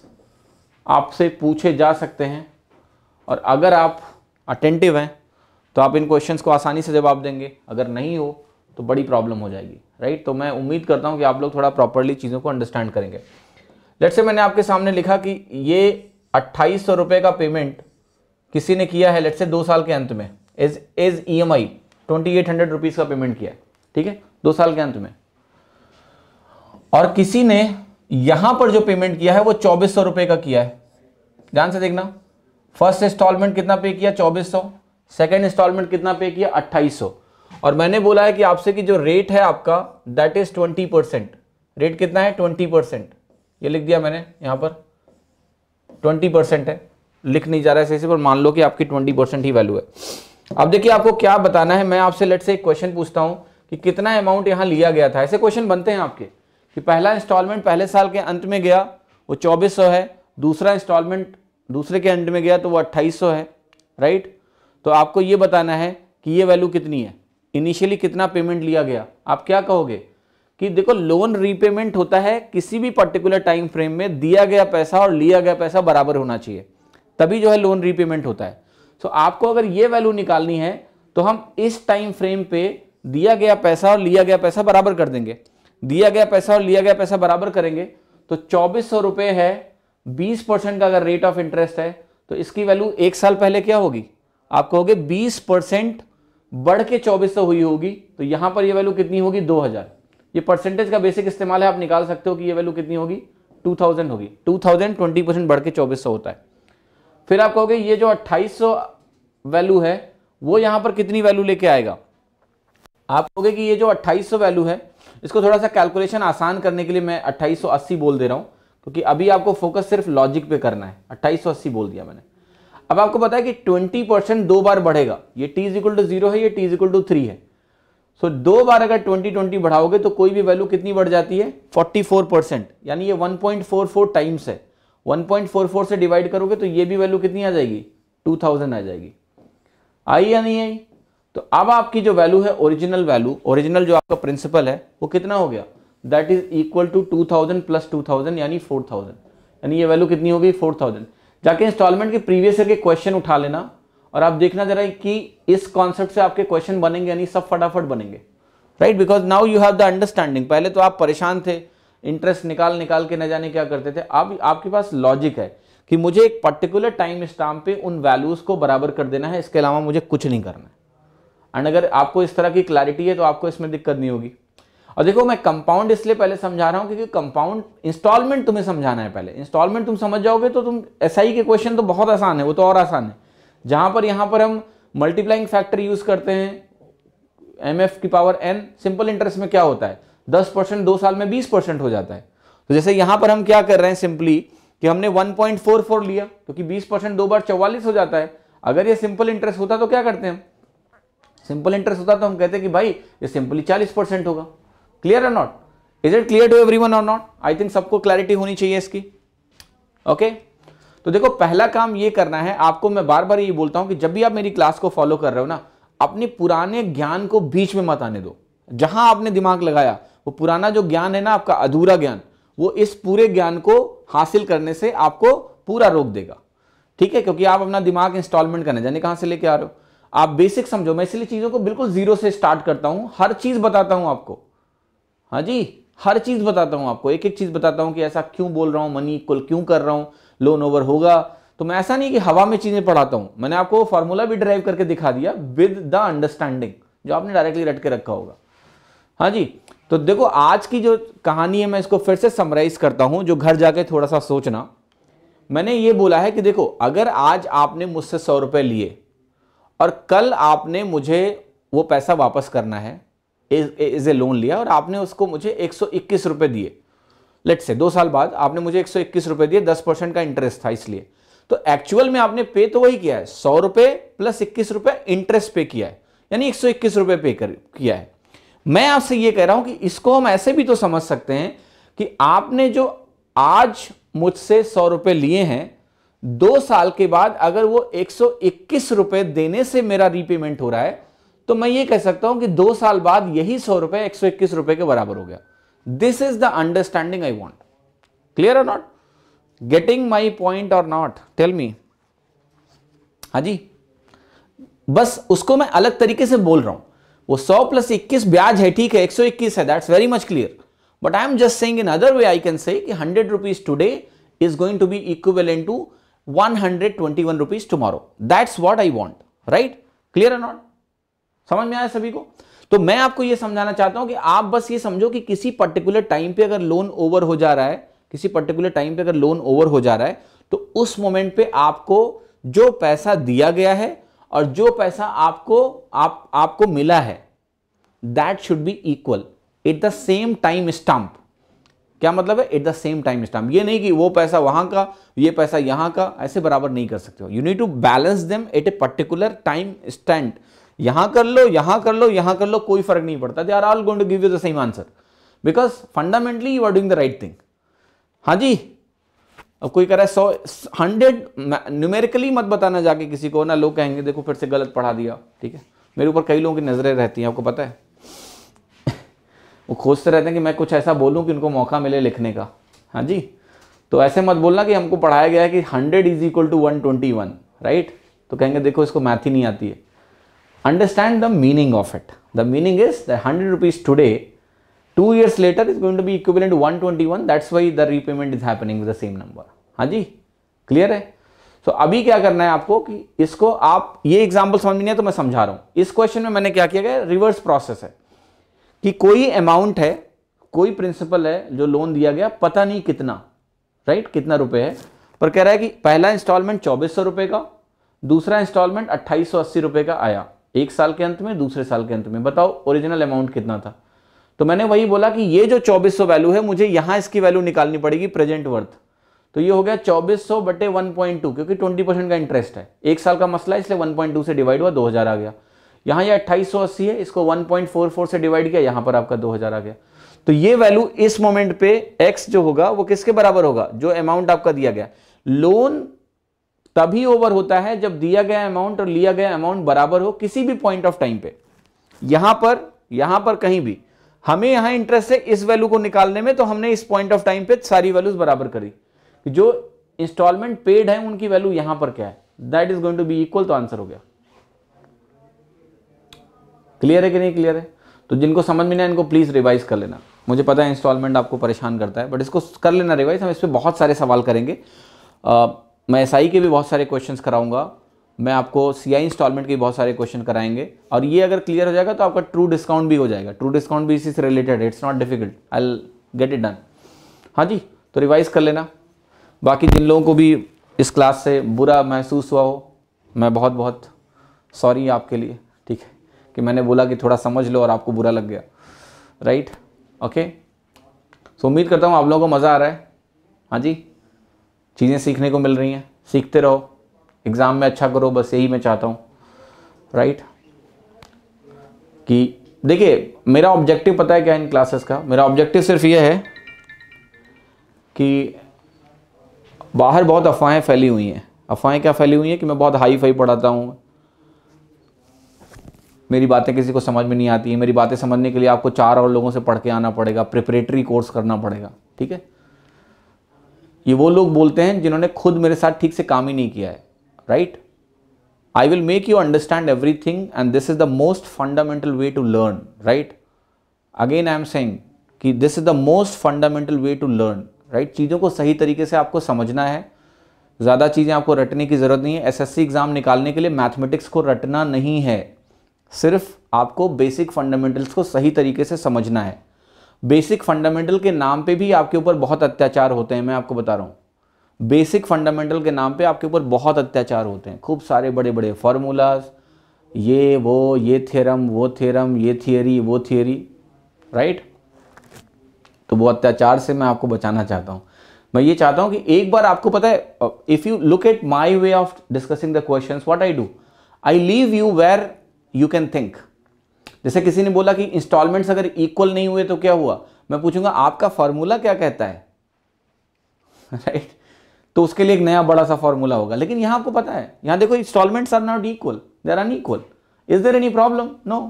आपसे पूछे जा सकते हैं, और अगर आप अटेंटिव हैं तो आप इन क्वेश्चंस को आसानी से जवाब देंगे। अगर नहीं हो तो बड़ी प्रॉब्लम हो जाएगी, राइट। तो मैं उम्मीद करता हूं कि आप लोग थोड़ा प्रॉपरली चीज़ों को अंडरस्टैंड करेंगे। लेट्स से मैंने आपके सामने लिखा कि ये 2800 रुपये का पेमेंट किसी ने किया है लेट्स से 2 साल के अंत में एज EMI 2800 रुपीज़ का पेमेंट किया है, ठीक है, 2 साल के अंत में। और किसी ने यहां पर जो पेमेंट किया है वो 2400 रुपये का किया है। ध्यान से देखना, फर्स्ट इंस्टॉलमेंट कितना पे किया? 2400। सेकेंड इंस्टॉलमेंट कितना पे किया? 2800। और मैंने बोला है कि आपसे कि जो रेट है आपका दैट इज 20%। रेट कितना है? 20%। ये लिख दिया मैंने यहां पर 20% है, लिख नहीं जा रहा है सही, पर मान लो कि आपकी 20% ही वैल्यू है। अब देखिए आपको क्या बताना है। मैं आपसे लेट्स से एक क्वेश्चन पूछता हूं कि कितना अमाउंट यहां लिया गया था। ऐसे क्वेश्चन बनते हैं आपके कि पहला इंस्टॉलमेंट पहले साल के अंत में गया वो 2400 है, दूसरा इंस्टॉलमेंट दूसरे के अंत में गया तो वो 2800 है, राइट। तो आपको ये बताना है कि ये वैल्यू कितनी है, इनिशियली कितना पेमेंट लिया गया। आप क्या कहोगे कि देखो लोन रीपेमेंट होता है किसी भी पर्टिकुलर टाइम फ्रेम में, दिया गया पैसा और लिया गया पैसा बराबर होना चाहिए, तभी जो है लोन रीपेमेंट होता है। तो आपको अगर ये वैल्यू निकालनी है तो हम इस टाइम फ्रेम पे दिया गया पैसा और लिया गया पैसा बराबर कर देंगे। दिया गया पैसा और लिया गया पैसा बराबर करेंगे तो 2400 रुपये है, 20% का अगर रेट ऑफ इंटरेस्ट है तो इसकी वैल्यू 1 साल पहले क्या होगी? आप कहोगे 20% बढ़ के 2400 हुई होगी। तो यहां पर ये वैल्यू कितनी होगी? 2000। ये परसेंटेज का बेसिक इस्तेमाल है, आप निकाल सकते हो कि ये वैल्यू कितनी होगी? 2000 होगी। 2000 20% बढ़ के 2400 होता है। फिर आप कहोगे ये जो 2800 वैल्यू है वो यहां पर कितनी वैल्यू लेके आएगा? आप कहोगे कि ये जो 2800 वैल्यू है, इसको थोड़ा सा कैलकुलेशन आसान करने के लिए मैं 2880 बोल दे रहा हूं, क्योंकि अभी आपको फोकस सिर्फ लॉजिक पे करना है। 2880 बोल दिया मैंने। अब आपको पता है कि 20% 2 बार बढ़ेगा, ये t इक्वल टू 0 है, ये t इक्वल टू 3 है। सो 2 बार अगर 20 बढ़ाओगे तो कोई भी वैल्यू कितनी बढ़ जाती है 44%, यानी ये 1.44 टाइम्स है। 1.44 से डिवाइड करोगे तो ये भी वैल्यू कितनी आ जाएगी 2000 आ जाएगी। आई या नहीं आई? तो अब आपकी जो वैल्यू है ओरिजिनल वैल्यू, ओरिजिनल जो आपका प्रिंसिपल है वो कितना हो गया, that is equal to 2000 plus 2000 यानी 4000, यानी ये वैल्यू कितनी हो गई 4000। जाके इंस्टॉलमेंट के प्रीवियस ईयर के क्वेश्चन उठा लेना और आप देखना जरा कि इस कॉन्सेप्ट से आपके क्वेश्चन बनेंगे यानी सब फटाफट बनेंगे, right? Because now you have the understanding. पहले तो आप परेशान थे, इंटरेस्ट निकाल निकाल के न जाने क्या करते थे। अब आपके पास लॉजिक है कि मुझे एक पर्टिकुलर टाइम स्टैम्प पे उन वैल्यूज को बराबर कर देना है, इसके अलावा मुझे कुछ नहीं करना है। एंड अगर आपको इस तरह की क्लैरिटी है तो आपको इसमें दिक्कत नहीं होगी। और देखो मैं कंपाउंड इसलिए पहले समझा रहा हूं क्योंकि कंपाउंड इंस्टॉलमेंट तुम्हें समझाना है। पहले इंस्टॉलमेंट तुम समझ जाओगे तो तुम एसआई के क्वेश्चन तो बहुत आसान है, वो तो और आसान है। जहां पर यहां पर हम मल्टीप्लाइंग फैक्टर यूज करते हैं mf की पावर n, सिंपल इंटरेस्ट में क्या होता है 10% 2 साल में 20% हो जाता है। तो जैसे यहां पर हम क्या कर रहे हैं सिंपली कि हमने 1.44 लिया क्योंकि 20% 2 बार 44 हो जाता है। अगर ये सिंपल इंटरेस्ट होता तो क्या करते हैं हम, सिंपल इंटरेस्ट होता तो हम कहते हैं कि भाई ये सिंपली 40% होगा। क्लियर और not? Is it clear to everyone और नॉट? आई थिंक सबको क्लैरिटी होनी चाहिए इसकी। ओके तो देखो पहला काम ये करना है आपको, मैं बार बार ये बोलता हूं कि जब भी आप मेरी क्लास को फॉलो कर रहे हो ना, अपने पुराने ज्ञान को बीच में मत आने दो। जहां आपने दिमाग लगाया वो पुराना जो ज्ञान है ना, आपका अधूरा ज्ञान, वो इस पूरे ज्ञान को हासिल करने से आपको पूरा रोक देगा। ठीक है? क्योंकि आप अपना दिमाग इंस्टॉलमेंट करने जाने कहां से लेके आ रहे हो। आप बेसिक समझो। मैं इसलिए चीजों को बिल्कुल जीरो से स्टार्ट करता हूं, हर चीज बताता हूं आपको। हाँ जी, हर चीज बताता हूं आपको, एक एक चीज बताता हूं कि ऐसा क्यों बोल रहा हूं, मनी इक्वल क्यों कर रहा हूं, लोन ओवर होगा। तो मैं ऐसा नहीं कि हवा में चीजें पढ़ाता हूं, मैंने आपको फॉर्मूला भी ड्राइव करके दिखा दिया विद द अंडरस्टैंडिंग, जो आपने डायरेक्टली रट के रखा होगा। हाँ जी, तो देखो आज की जो कहानी है मैं इसको फिर से समराइज करता हूं, जो घर जाके थोड़ा सा सोचना। मैंने ये बोला है कि देखो अगर आज आपने मुझसे 100 रुपए लिए और कल आपने मुझे वो पैसा वापस करना है, इज ए लोन लिया और आपने उसको मुझे 121 रुपए दिए, लेट से 2 साल बाद आपने मुझे 121 रुपए दिए, 10% का इंटरेस्ट था इसलिए। तो एक्चुअल में आपने पे तो वही किया है, 100 रुपए प्लस 21 रुपए इंटरेस्ट पे किया है, यानी 121 रुपए पे किया है। मैं आपसे ये कह रहा हूं कि इसको हम ऐसे भी तो समझ सकते हैं कि आपने जो आज मुझसे 100 रुपए लिए हैं, 2 साल के बाद अगर वो 121 रुपए देने से मेरा रीपेमेंट हो रहा है, तो मैं ये कह सकता हूं कि 2 साल बाद यही 100 रुपए 121 रुपए के बराबर हो गया। This is the understanding I want. Clear और not? Getting my point or not? Tell me. हाँ जी, बस उसको मैं अलग तरीके से बोल रहा हूं। वो 100 प्लस 21 ब्याज है, ठीक है, 121 है, that's very much clear. But I am just saying in other way, I can say कि 100 rupees today is going to be equivalent to 121 rupees tomorrow. That's what I want, right? Clear और not? समझ में आया सभी को? तो मैं आपको यह समझाना चाहता हूं कि आप बस ये समझो कि किसी पर्टिकुलर टाइम पे अगर लोन ओवर हो जा रहा है, किसी पर्टिकुलर टाइम पे अगर लोन ओवर हो जा रहा है, तो उस मोमेंट पे आपको जो पैसा दिया गया है और जो पैसा आपको मिला है, that should be equal at the same time stamp. क्या मतलब है? At the same time stamp. ये नहीं कि वो पैसा वहां का, ये पैसा यहां का, ऐसे बराबर नहीं कर सकते हो। You need to balance them at a particular time stand. यहां कर लो, यहां कर लो, यहां कर लो, कोई फर्क नहीं पड़ता। They are all going to give you the same answer because fundamentally you are doing the right thing. हाँ जी, अब कोई कह रहा है 100 न्यूमेरिकली मत बताना जाके किसी को, ना लोग कहेंगे देखो फिर से गलत पढ़ा दिया। ठीक है, मेरे ऊपर कई लोगों की नजरें रहती हैं, आपको पता है। वो खोजते रहते हैं कि मैं कुछ ऐसा बोलूं कि उनको मौका मिले लिखने का। हाँ जी, तो ऐसे मत बोलना कि हमको पढ़ाया गया है कि 100 इज इक्वल टू 121, राइट? तो कहेंगे देखो इसको मैथ ही नहीं आती है। Understand the meaning of it. The meaning is that 100 rupees today, 2 years later is going to be equivalent to 121. That's why the repayment is happening with the same number. हाँ जी, clear है? तो अभी क्या करना है आपको कि इसको आप, ये एग्जाम्पल समझ में नहीं है तो मैं समझा रहा हूं। इस क्वेश्चन में मैंने क्या किया गया, रिवर्स प्रोसेस है कि कोई अमाउंट है, कोई प्रिंसिपल है जो लोन दिया गया, पता नहीं कितना, राइट, कितना रुपए है, पर कह रहा है कि पहला इंस्टॉलमेंट 2400 रुपए का, दूसरा इंस्टॉलमेंट 2880 रुपए का आया, 1 साल के अंत में, दूसरे साल के अंत में। बताओ ओरिजिनल अमाउंट कितना था? तो मैंने वही बोला कि ये जो 2400 वैल्यू है, मुझे यहां इसकी वैल्यू निकालनी पड़ेगी, प्रेजेंट वर्थ। तो ये हो गया 2400 बटे 1.2, क्योंकि 20% का इंटरेस्ट है, 1 साल का मसला है, इसलिए 1.2 से डिवाइड हुआ 2000 आ गया। यहाँ ये 2880 है, इसको 1.44 से डिवाइड किया, यहाँ पर आपका 2000 आ गया। तो ये वैल्यू इस मोमेंट पे x जो होगा वो किसके बराबर होगा, जो अमाउंट आपका दिया गया। लोन तभी ओवर होता है जब दिया गया अमाउंट और लिया गया अमाउंट बराबर हो किसी भी पॉइंट ऑफ टाइम पे। यहां पर कहीं भी हमें यहां इंटरेस्ट है इस वैल्यू को निकालने में, तो हमने इस पॉइंट ऑफ टाइम पे सारी वैल्यूज बराबर करी। जो इंस्टॉलमेंट पेड है उनकी वैल्यू यहां पर क्या है, that is going to be equal, तो आंसर हो गया। क्लियर है कि नहीं क्लियर है? तो जिनको समझ में नहीं इनको प्लीज रिवाइज कर लेना। मुझे पता है इंस्टॉलमेंट आपको परेशान करता है, बट इसको कर लेना रिवाइज। हम इस पर बहुत सारे सवाल करेंगे। मैं एसआई के भी बहुत सारे क्वेश्चंस कराऊंगा, मैं आपको सीआई इंस्टॉलमेंट के बहुत सारे क्वेश्चन कराएंगे, और ये अगर क्लियर हो जाएगा तो आपका ट्रू डिस्काउंट भी हो जाएगा। ट्रू डिस्काउंट भी इसी से रिलेटेड है, it's not difficult, I will get it done. हाँ जी, तो रिवाइज कर लेना। बाकी जिन लोगों को भी इस क्लास से बुरा महसूस हुआ हो, मैं बहुत बहुत सॉरी आपके लिए, ठीक है, कि मैंने बोला कि थोड़ा समझ लो और आपको बुरा लग गया, राइट? ओके, सो उम्मीद करता हूँ आप लोगों को मज़ा आ रहा है। हाँ जी, चीज़ें सीखने को मिल रही हैं, सीखते रहो, एग्ज़ाम में अच्छा करो, बस यही मैं चाहता हूँ, राइट? कि देखिए मेरा ऑब्जेक्टिव पता है क्या इन क्लासेस का, मेरा ऑब्जेक्टिव सिर्फ ये है कि बाहर बहुत अफवाहें फैली हुई हैं। अफवाहें क्या फैली हुई हैं कि मैं बहुत हाई फाई पढ़ाता हूँ, मेरी बातें किसी को समझ में नहीं आती है, मेरी बातें समझने के लिए आपको 4 और लोगों से पढ़ के आना पड़ेगा, प्रिपरेटरी कोर्स करना पड़ेगा, ठीक है? ये वो लोग बोलते हैं जिन्होंने खुद मेरे साथ ठीक से काम ही नहीं किया है, right? I will make you understand everything and this is the most fundamental way to learn, right? Again I am saying कि this is the most fundamental way to learn, right? चीज़ों को सही तरीके से आपको समझना है, ज़्यादा चीज़ें आपको रटने की ज़रूरत नहीं है। एसएससी एग्ज़ाम निकालने के लिए मैथमेटिक्स को रटना नहीं है, सिर्फ आपको बेसिक फंडामेंटल्स को सही तरीके से समझना है। बेसिक फंडामेंटल के नाम पे भी आपके ऊपर बहुत अत्याचार होते हैं, मैं आपको बता रहा हूँ। बेसिक फंडामेंटल के नाम पे आपके ऊपर बहुत अत्याचार होते हैं, खूब सारे बड़े बड़े फार्मूलाज, ये वो, ये थ्योरम, वो थ्योरम, ये थियरी, वो थियरी, राइट? तो वो अत्याचार से मैं आपको बचाना चाहता हूँ। मैं ये चाहता हूँ कि एक बार आपको पता है, if you look at my way of discussing the questions, what I do, I leave you where you can think. जैसे किसी ने बोला कि इंस्टॉलमेंट्स अगर इक्वल नहीं हुए तो क्या हुआ, मैं पूछूंगा आपका फॉर्मूला क्या कहता है, राइट? तो उसके लिए एक नया बड़ा सा फॉर्मूला होगा। लेकिन यहां आपको पता है, यहां देखो instalments are not equal, they are unequal. Is there any problem? No,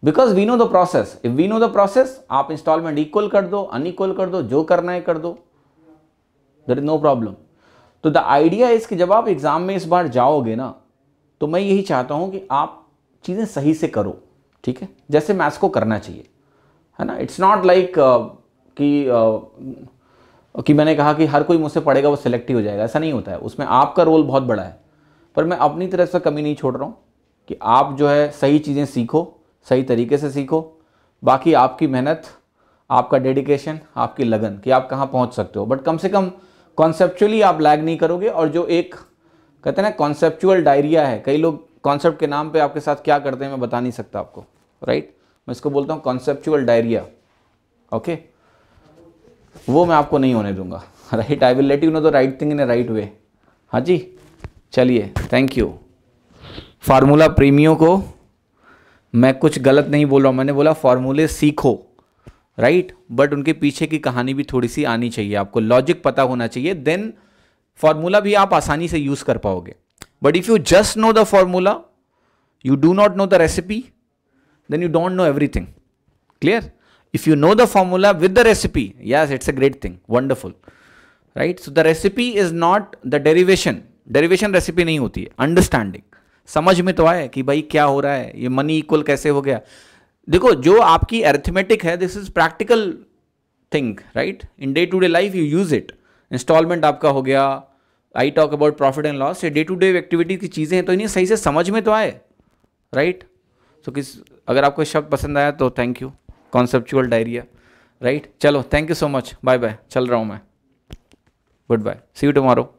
because we know the process. If we know the process, आप इंस्टॉलमेंट इक्वल कर दो, अनइक्वल कर दो, जो करना है कर दो, देयर इज नो प्रॉब्लम। तो द आइडिया इज कि जब आप एग्जाम में इस बार जाओगे ना, तो मैं यही चाहता हूं कि आप चीजें सही से करो, ठीक है? जैसे मैथ्स को करना चाहिए, है ना? इट्स नॉट लाइक कि मैंने कहा कि हर कोई मुझसे पढ़ेगा वो सिलेक्ट ही हो जाएगा, ऐसा नहीं होता है। उसमें आपका रोल बहुत बड़ा है, पर मैं अपनी तरफ से कमी नहीं छोड़ रहा हूँ कि आप जो है सही चीज़ें सीखो, सही तरीके से सीखो। बाकी आपकी मेहनत, आपका डेडिकेशन, आपकी लगन कि आप कहाँ पहुँच सकते हो, बट कम से कम कॉन्सेप्चुअली आप लैग नहीं करोगे। और जो एक कहते हैं ना कॉन्सेप्चुअल डायरिया है, कई लोग कॉन्सेप्ट के नाम पे आपके साथ क्या करते हैं मैं बता नहीं सकता आपको, राइट? मैं इसको बोलता हूँ कॉन्सेप्चुअल डायरिया, ओके? वो मैं आपको नहीं होने दूंगा, right? I will let you know the right thing in A right way. हाँ जी, चलिए, थैंक यू। फार्मूला प्रेमियों को मैं कुछ गलत नहीं बोल रहा हूँ, मैंने बोला फार्मूले सीखो, राइट? बट उनके पीछे की कहानी भी थोड़ी सी आनी चाहिए, आपको लॉजिक पता होना चाहिए, देन फार्मूला भी आप आसानी से यूज कर पाओगे। But if you just know the formula, you do not know the recipe, then you don't know everything. Clear? If you know the formula with the recipe, yes, it's a great thing, wonderful, right? So the recipe is not the derivation. Derivation recipe नहीं होती है, understanding, समझ में तो आए कि भाई क्या हो रहा है, ये मनी इक्वल कैसे हो गया। देखो जो आपकी अरिथमेटिक है, this is practical thing, right? In day to day life you use it. Instalment आपका हो गया, I talk about profit and loss, ये डे टू डे एक्टिविटी की चीज़ें हैं, तो इन्हें सही से समझ में तो आए, राइट? तो अगर आपको शब्द पसंद आया तो thank you, conceptual diarrhoea, right? चलो, thank you so much, bye bye, चल रहा हूँ मैं, good bye, see you tomorrow.